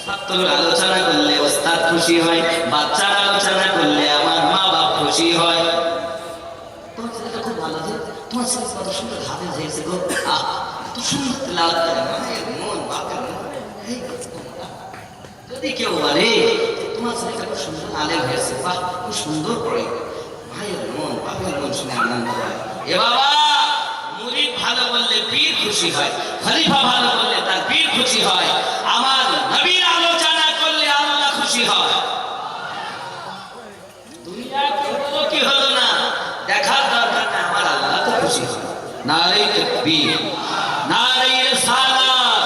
ছাত্রের আলোচনা করলে ওস্তাদ খুশি হয়, বাচ্চার আলোচনা করলে আমার মা বাপ খুশি হয়। তোমার ছেলেটা খুব ভালো, যে তোমার ছেলে কত সুন্দর হাতে হয়েছে গো, এত সুন্দর তেলাওয়াত করে, মায়ের মন বাপের মন। যদি কেউ বলে তোমার ছেলেটা খুব সুন্দর আলেম হয়েছে, বাহ খুব সুন্দর করে, ভাইয়ের মন বাপের মন শুনে আনন্দ হয়। এ বাবা, মুরিদ ভালো বললে পীর খুশি হয়, খলিফা ভালো বললে তার পীর খুশি হয়, আমার নবীর আলোচনা করলে আল্লাহ খুশি হয়। দুনিয়া কি হলো কি হলো না দেখার দরকার না, আমার আল্লাহ তো খুশি হয়। নারে তাকবীর, নারে রিসালাত,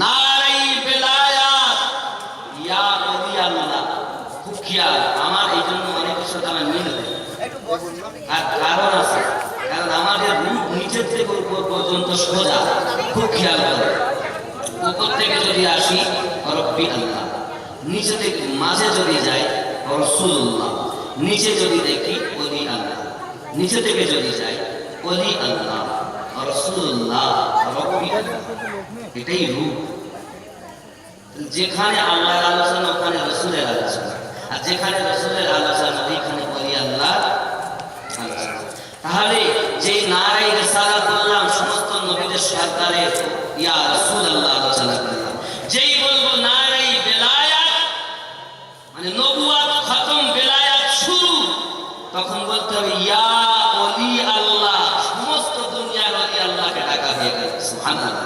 নারে বেলায়াত, ইয়া ওলি আল্লাহ। খুব খেয়াল, আমার এই জন্য অনেক কিছু আমার মিল হয়, আর কারণ আছে, কারণ আমাদের রূপ নিচের থেকে উপর পর্যন্ত সোজা। খুব খেয়াল করে, উপর থেকে যদি আসি রব্বি আল্লাহ, নিচে থেকে মাঝে যদি যাই রাসূলুল্লাহ, নিচে যদি দেখি ওলি আল্লাহ, নিচে থেকে যদি যাই ওলি আল্লাহ রাসূলুল্লাহ রব্বি আল্লাহ। এটাই রূপ। যেখানে আল্লাহর আলোচনা ওখানে রাসূলের আলোচনা, আর যেখানে রাসূলের আলোচনা ওইখানে ওলি আল্লাহ আলোচনা। তাহলে যে নারায়ে রিসালাত বললাম সমস্ত নবীদের সরকারের ইয়া রাসূলুল্লাহ আলোচনা করলাম। যেই বলবো নারায়ে বেলায়াত মানে নবুয়ত খতম বেলায়াত শুরু, তখন বলতে হবে ইয়া ওলি আল্লাহ, সমস্ত দুনিয়ার ওলি আল্লাহকে ডাকা হয়ে গেল। সুবহানাল্লাহ।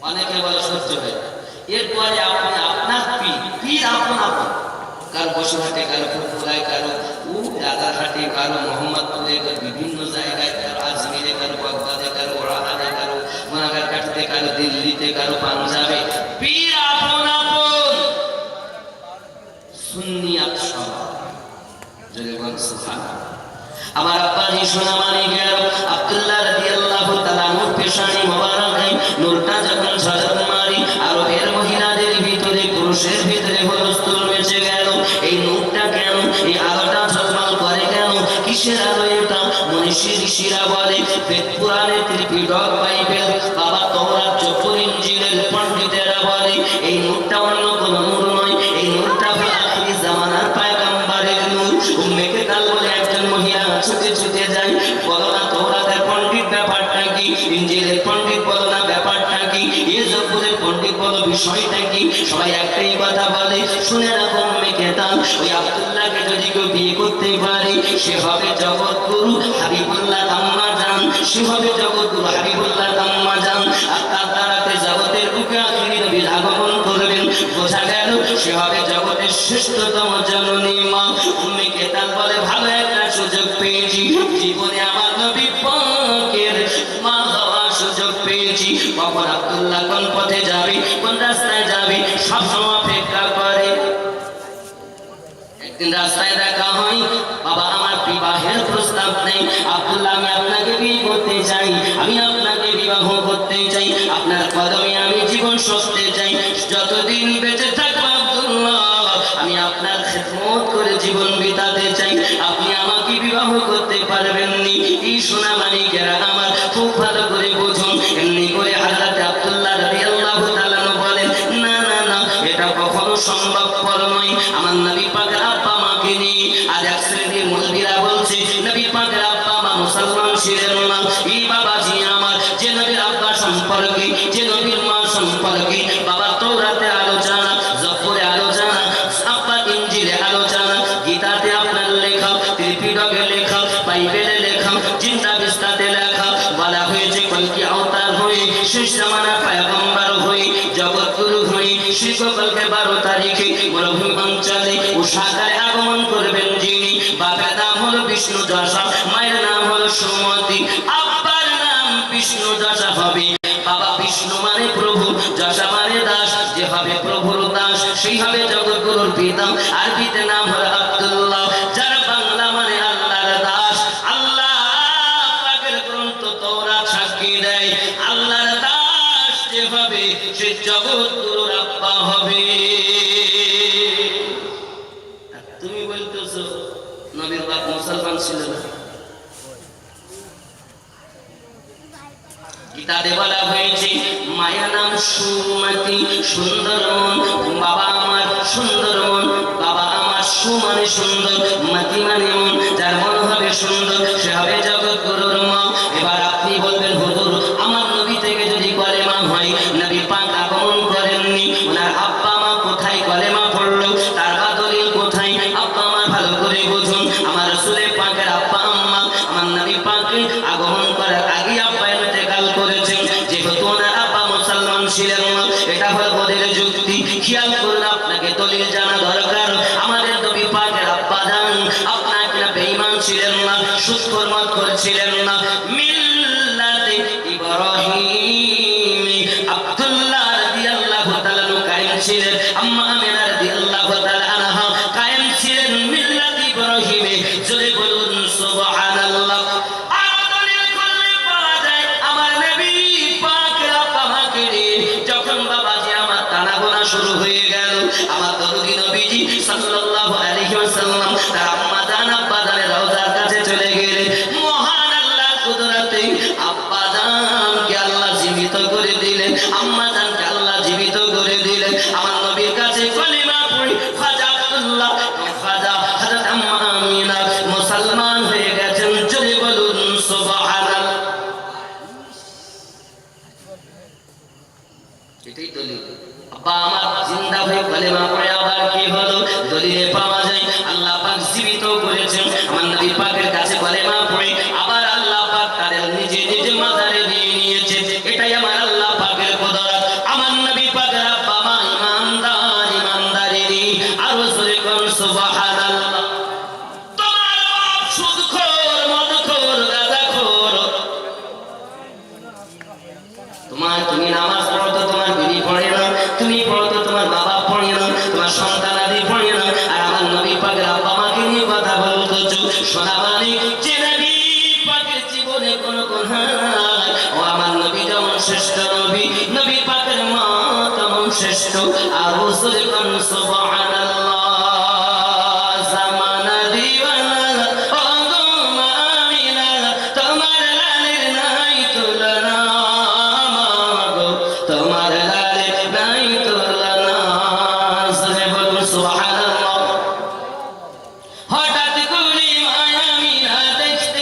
অনেকে বলে সহ্য হয়, এরপরে আপনি আপনার পীর আপন আপন, কারো বসুরহাটে, কারো ফুলপুরায়, কারো রাজারহাটে, কারো মোহাম্মদপুরে, বিভিন্ন জায়গায়, কারো আজমিরে, কারো বাগদাদে, কারো ওরাহানে, কারো মোনাগারকাটিতে, কারো দিল্লিতে, কারো পাঞ্জাবে। পীর আপন আপন, সুন্নিয়াত সব। যদি বলেন সুবহানাল্লাহ। আমার আব্বাজি সোনামানি গেল আব্দুল্লাহ রাদিয়াল্লাহু তাআলা নূর পেশানি মোবারকে নূরটা যখন ঝলক মারি আরবের মহিলাদের ভিতরে পুরুষের ভিতরে হুলস্থুল মেচে গেল। এই নূরটা কেন, এই আলোটা ঝলমল করে কেন, কিসের আলো এটা? মনীষী ঋষিরা বলে, বেদ পুরাণের ত্রিপিটক বাইবেল, বাবা তওরাত জবুর ইনজিলের পণ্ডিতেরা বলে এই নূরটা অন্য কোনো নূর নয়, এই নূরটা হলো আখিরি জামানার পয়গম্বরের নূর। উম্মে কেতাল বলে একজন মহিলা ছুটে ছুটে যায়, বলো না তওরাতের পণ্ডিত ব্যাপারটা কি, ইনজিলের পণ্ডিত বলো না ব্যাপারটা কি, এ জবুরের পণ্ডিত বলো বিষয়টা কি? সবাই একটাই কথা বলে, শুনে রাখো উম্মে কেতাল, ওই আব্দুল্লাহকে যদি কেউ বিয়ে করতে পারে সে হবে জগৎগুরু হাবিবুল্লাহ আম্মা জান, সে হবে জগৎগুরু হাবিবুল্লাহ আম্মা জান, আর তার দ্বারাতে জগতের বুকে আখিরি নবী আগমন করবেন। বোঝা গেল সে হবে জগতের শ্রেষ্ঠতম জননী মা। উম্মে কেতাল বলে, ভালো একটা সুযোগ পেয়েছি জীবনে, আমার নবী পাকের মা হওয়ার সুযোগ পেয়েছি। কখন আব্দুল্লাহ কোন পথে যাবে, কোন রাস্তায় যাবে, সবসময় অপেক্ষা করে। একদিন রাস্তায় দেখা হয়, বাবা আমার বিবাহের প্রস্তাব নেই, আব্দুল্লাহ আমি আপনাকে বিয়ে করতে চাই, আমি আপনাকে বিবাহ করতে চাই, আপনার কদমে আমি জীবন সঁপতে চাই, যতদিন বেঁচে থাকবো আব্দুল্লাহ আমি আপনার খেদমত করে জীবন বিতাতে চাই, আপনি আমাকে বিবাহ করতে পারবেন নি? এই সোনা মানিকেরা আমার খুব ভালো করে বুঝুন। এমনি করে হযরত আব্দুল্লাহ রাদিয়াল্লাহু তাআলা বলেন, না না না, এটা কখনো সম্ভবপর নয়। আমার নবী পাকের আব্বা মাকে নিয়ে আর এক শ্রেণীর মুলবিরা বলছে নবী পাকের আব্বা মা মুসলমান ছিলেন না। এই বাবাজি আমার, যে নবীর আব্বা সম্পর্কে, যে নবীর মা সম্পর্কে বাবা তাওরাতে আলোচনা, জবরে আলোচনা, আব্বা ইনজিলে আলোচনা, গীতাতে আপনার লেখা, ত্রিপিটকে লেখা, বাইবেলে লেখা, চিন্তা বিস্তারে লেখা, বলা হয়েছে কলকি অবতার হয়ে, শেষ জামানা পয়গম্বর হয়ে, জগৎগুরু হয়ে শিক্ষককে 12 তারিখে মরুভূমি অঞ্চলে উষাকারে আগমন করবেন যিনি। বাবার নাম হলো বিষ্ণু যশা, মায়ের নাম হলো সুমতি, আব্বার নাম বিষ্ণু যশা হবে। বাবা বিষ্ণু মানে প্রভু, যশা মানে দাস, যে হবে প্রভুর দাস সেই হবে জগৎগুরুর পিতা। আরবিতে নাম হলো আব্দুল্লাহ, যার বাংলা মানে আল্লাহর দাস। আল্লাহ পাকের গ্রন্থ তাওরাত সাক্ষী দেয়, আল্লাহর দাস যে হবে সে জগৎগুরুর আব্বা হবে। তুমি বলতেছো নবীর বাপ মুসলমান ছিল না? গীতাতে বলা হয়েছে মায়ের নাম সুমতি, সুন্দর মন, বাবা আমার সুন্দর মন, বাবা আমার সু মানে সুন্দর, মতি মানে মন, যার মন হবে সুন্দর সে হবে জগৎগুরুর মা। এবার আপনি বলবেন হুজুর আমার নবী থেকে যদি কলেমা হয়, নবী পাক আগমন করেননি, ওনার আব্বা মা কোথায় কলেমা পড়লো, তার বা দলিল কোথায়? আব্বা মা ভালো করে বুঝুন। আমার রাসূলের পাকের আব্বা আম্মা আমার নবী পাকে আগমন করার আগে আব্বা ইন্তেকাল করেছেন, যেহেতু ওনার আব্বা মুসলমান ছিলেন না। এটা হলো ওদের যুক্তি। খেয়াল করুন, আপনাকে দলিল জানা দরকার। আমাদের নবী পাকের আব্বা জান আপনাকে না বেঈমান ছিলেন না, সুদখোর মদখোর ছিলেন না, মিল্লাতে ইব্রাহিম আব্দুল্লাহ রাদিয়াল্লাহু তাআলা কায়েম ছিলেন, আম্মা আমিনা রাদিয়াল্লাহু তাআলা আনহা কায়েম ছিলেন মিল্লাতে ইব্রাহিমে। যদি বলুন সুবহানাল্লাহ। শুরু হয়ে গেল আমার দরদি নবীজি সাল্লাল্লাহু আলাইহি ওয়াসাল্লাম তার আম্মা জান আব্বা জানের রওজার কাছে চলে গেলেন। মহান আল্লাহর কুদরতে আব্বা জানকে আল্লাহ জীবিত করে দিলেন, আম্মা জানকে আল্লাহ জীবিত করে দিলেন। আমার নবীর কাছে কলিমা পড়ে খাজা আব্দুল্লাহ, খাজা হযরত আম্মা আমিনা মুসলমান হয়ে গেছেন। জোরে বলুন সুবহানাল্লাহ। এটাই দলিল। আব্বা আমার জিন্দা হয়ে কলেমা পড়ে আবার কি হলো? দলিলে পাওয়া যায় আল্লাহ পাক জীবিত করেছেন। আমার নবী পাকের কাছে কলেমা পড়ে আবার আল্লাহ পাক তাদের নিজে নিজে মাজারে দিয়ে নিয়েছে। এটাই আমার আল্লাহ পাকের কুদরত। আমার নবী পাকের আব্বা মা ইমানদার, ইমানদারেরই আরো জোরে কোন সুবহানাল্লাহ। তোমার বাপ সুদখোর, মদখোর, গাঁজাখোর, তুমি নামাজ পড়ো তো তোমার বিবি পড়ে না, তুমি পড়ো তো তোমার বাবা পড়ে না, তোমার সন্তান আদি পড়ে না, আর আমার নবী পাকের আব্বা মাকে নিয়ে কথা বলতেছো। শোনা মানে যে নবী পাকের জীবনে কোনো গুনাহ নাই, ও আমার নবী যেমন শ্রেষ্ঠ নবী, নবী পাকের মা তেমন শ্রেষ্ঠ। আর রাসূল কোন সুবহানাল্লাহ। জামানা দিওয়ানা ও গো আমিনা, তোমার লালের নাই তুলনা, তোমার লালের নাই তুলনা। জোরে বলুন সুবহানাল্লাহ। হঠাৎ করে মায়া মিনা দেখতে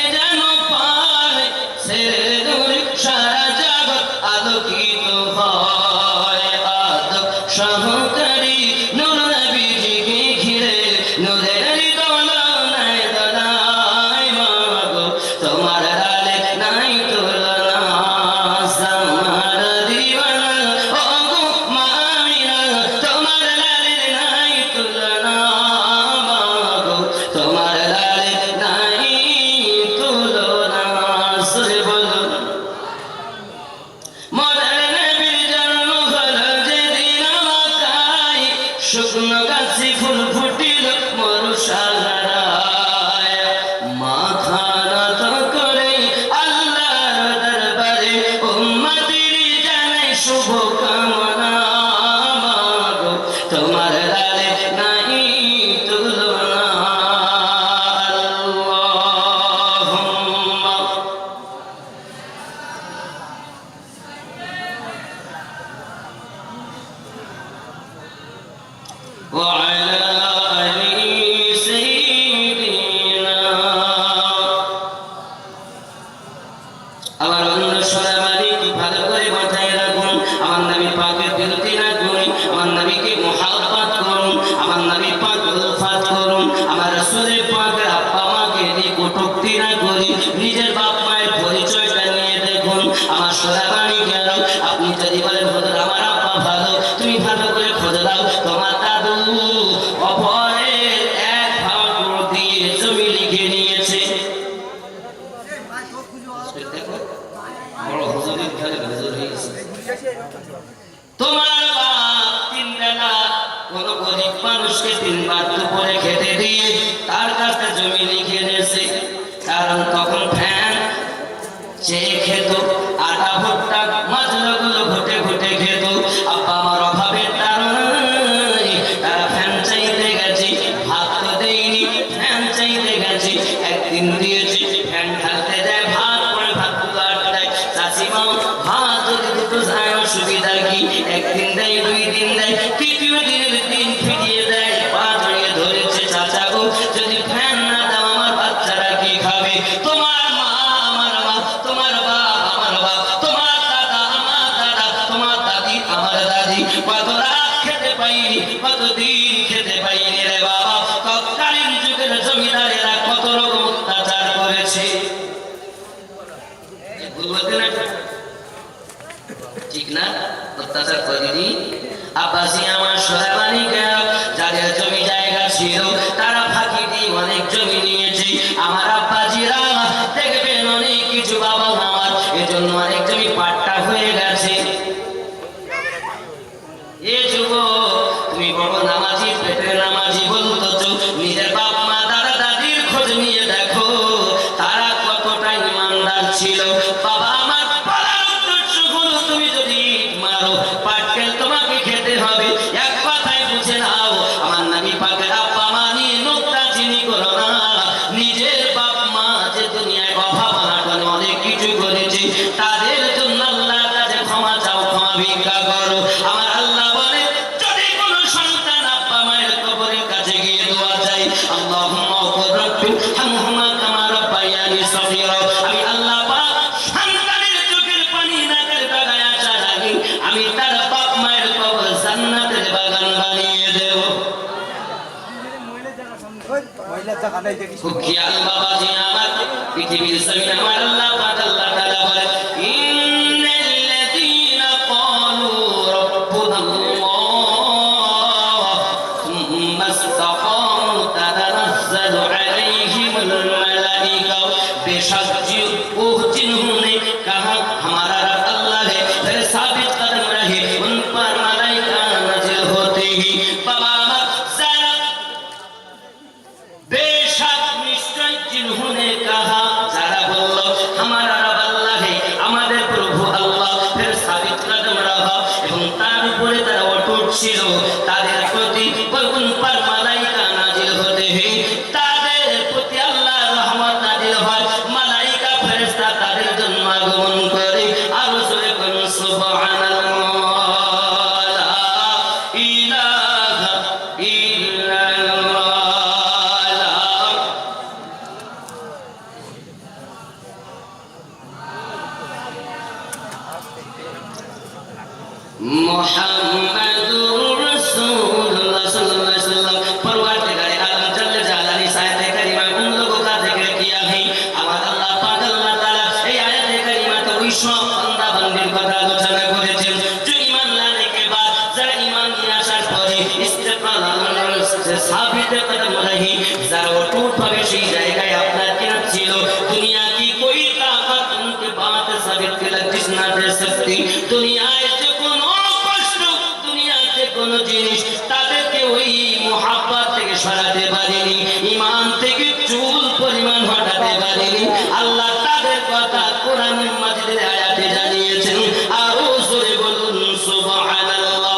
রসুলের পাকের আব্বা মাকে নিয়ে কটূক্তি না করি, নিজের বাপ মায়ের পরিচয়টা নিয়ে দেখুন। আমার সোনাবাড়ি গেল, আপনি যদি বলেন হুজুর আমার আব্বা ভালো, তুমি ভালো করে খোঁজ দাও, তোমার দাদু অপরের এক ভাগ দিয়ে জমি লিখে নিয়েছে। বড় হুজুরের ঘরে হুজুর হয়ে গেছে। তোমার বাপ তিন বেলা কোন গরিব মানুষকে 3 বার দুপুরে খেতে দিয়ে তার কাছে জমি লিখে নিয়েছে। কারণ তখন ফ্যান চেয়ে খেত, আটা ভুট্টা মাজলাগুলো ঘুটে ঘুটে খেত। আব্বা আমার অভাবের তারাই তারা ফ্যান চাইতে গেছে, ভাত তো দেয়নি, ফ্যান চাইতে গেছে। একদিন দিয়েছে, ফ্যান ঢালতে দেয়, ভাত পরে ভাত দেয়। চাষিমা ভাত যদি দুটো যায় অসুবিধা কি? একদিন দেয়, 2 দিন দেয়, তৃতীয় দিনের দিন ফিরিয়ে দেয়। পা জড়িয়ে ধরেছে, চাচা গো যদি ফ্যান না দাও আমার বাচ্চারা কি খাবে? তোমার মা আমার মা, তোমার বাপ আমার বাপ, তোমার দাদা আমার দাদা, তোমার দাদি আমার দাদি কত রাত খেতে পাইনি, কতদিন খেতে পাইনি রে বাবা। তৎকালীন যুগের জমিদারেরা কত রকম অত্যাচার করেছে, ঠিক না? অত্যাচার করেনি? আব্বাসি আমার সোনাবাড়ি গেল, যাদের জমি জায়গা ছিল তারা ফাঁকি দিয়ে অনেক জমি নিয়েছে। আমার আব্বাজিরা দেখবেন অনেক কিছু বাবা আমার, এজন্য অনেক জমি পাট্টা হয়ে গেছে। এ যুবক তুমি বড় নামাজি, পেটের নামাজি বলতো, নিজের বাপ মা দাদা দাদির খোঁজ নিয়ে দেখো তারা কতটা ইমানদার ছিল। বাবা আমার বলার উদ্দেশ্য হলো, তুমি যদি মারো পাটকেল তোমাকে খেতে হবে। এক কথায় বুঝে নাও, আমার নবী পাকের আব্বা মা নিয়ে নোকটা চিনি করো না। নিজের বাপ মা যে দুনিয়ায় অভাব অনাটনে অনেক কিছু করেছে, তাদের জন্য আল্লাহর কাছে ক্ষমা চাও, ক্ষমা ভিক্ষা করো। আমার আল্লাহ বলে, যদি কোনো সন্তান আব্বা মায়ের কবরের কাছে গিয়ে দোয়া চাই, আল্লাহুম্মা রব্বিরহামহুমা কামা রাব্বায়ানি সগীরা, আমি আল্লাহ পাক সন্তানের চোখের পানি নাকের ডগায় আসার আগে আমি তার বাপ মায়ের কবর জান্নাতের বাগান বানিয়ে দেব। খেয়াল বাবাজি আমার, পৃথিবীর জমিনে আমার আল্লাহ পাক আল্লাহ তাআলা বলে, ইন্নাল্লাযীনা ক্বালু রাব্বুনাল্লাহ সুম্মা ইসতাকামু তাতানাজ্জালু আলাইহিমুল মালাইকা बेशक जिन्होंने कहा हमारा रब अल्लाह है, फिर साबित कदम रहे उन पर मलाइका नाज़िल होते ही। बाबा बेशक निश्चय जिन्होंने कहा, যারা বলল हमारा रब अल्लाह है, আমাদের প্রভু আল্লাহ, फिर साबित कदम रहा এবং তার উপরে তারা অটুট ছিল, তাদের প্রতি উন पर मलाइका नाज़िल होते हैं, তাদের প্রতি আল্লাহর রহমত নাযিল হয়, মালাইকা ফেরেশতা তাদের জন্য আগমন করে। আর জোরে বলুন সুবহানাল্লাহ, লা ইলাহা ইল্লাল্লাহ। মুহাম্মাদুর রাসূলুল্লাহ সাল্লাল্লাহু আলাইহি ওয়াসাল্লাম, परवरदिगार आलम जल्ल जालाली सायते करीमा उन लोगों का जिक्र किया है। আমার আল্লাহ পাক আল্লাহ তাআলা এই আয়াতে কারিমাতে ওই সব বান্দা বান্দির কথা আলোচনা করেছেন যে ঈমান লানে के बाद যারা ঈমান নিয়ে আসার পরে ইস্তেকাল से साबित कदम रही, যারা অটুট ভাবে সেই জায়গায় আপনার কিনা ছিল। দুনিয়া की कोई ताकत उनके बात साबित के लगिस ना दे सकती। দুনিয়ায় যে কোনো কষ্ট, দুনিয়াতে কোনো জিনিস তাদেরকে ওই মুহাব্বত থেকে সরাতে পারেনি, ঈমান থেকে চুল পরিমাণ হটাতে পারেনি। আল্লাহ তাদের কথা কোরআন মাজিদের আয়াতে জানিয়েছেন। আরো জোরে বলুন সুবহানাল্লাহ।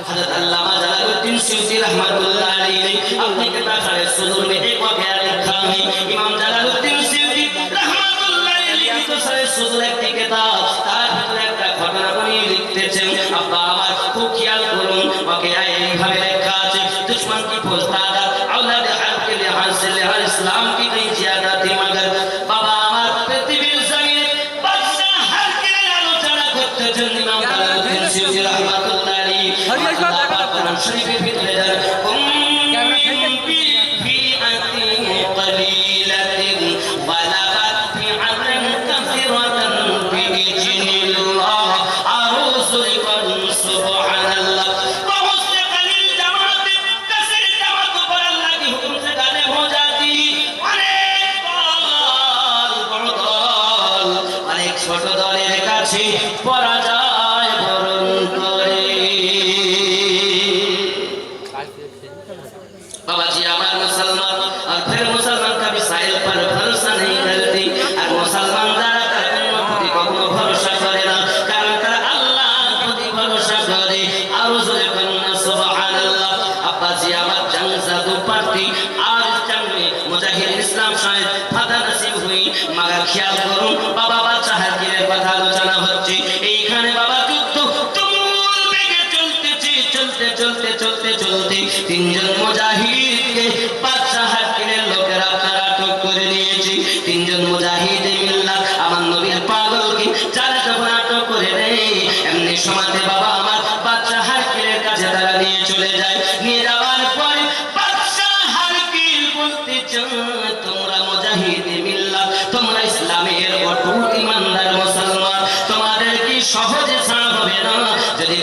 হযরত আল্লামা জালালউদ্দিন সিউতি रहमतुल्लाह अलैहि अपने किताब सारे सुदूर में एक वाकया लिखा है। इमाम জালালউদ্দিন সিউতি रहमतुल्लाह अलैहि तो सारे सुदूर एक किताब, তার ভিতরে একটা ঘটনা বানিয়ে লিখতেছেন। আব্বা আমার খুব খেয়াল করুন, वाकया এইভাবে লেখা আছে, दुश्मन की फौजदार औलाद हक के लिहाज से लिहाज इस्लाम की कहीं ज्यादा थी, मगर बाबा আমার পৃথিবীর জমিনে বাদশাহ হক के আলোচনা করতেছেন ইমাম জালালউদ্দিন সিউতি रहमतुल्लाह अलैहि। আল্লাহ পাক কোরআন শরীফের ভিতরে শাহেদ ফাদা নসিব হই মাগা খেয়াল করুন বাবা বাচ্চা হাকিরের কথা আলোচনা হচ্ছে এইখানে বাবা যুদ্ধ তুমুল বেগে চলতেছে চলতে চলতে চলতে চলতে তিনজন মুজাহিদকে বাচ্চা হাকিরের লোকেরা তারা আটক করে নিয়েছে তিনজন মুজাহিদ মিল্লাত আমার নবীর পাগলকে যারা যখন আটক করে নেয় এমনি সময়তে বাবা আমার বাচ্চা হাকিরের কাছে তারা নিয়ে চলে যায় নিয়ে যাওয়ার পরে বাচ্চা হাকির বলতে চায় তোমরা মুজাহিদ মিল্লাত তোমরা ইসলামের অটুট ইমানদার মুসলমান তোমাদের কি সহজে ছাড়া হবে না যদি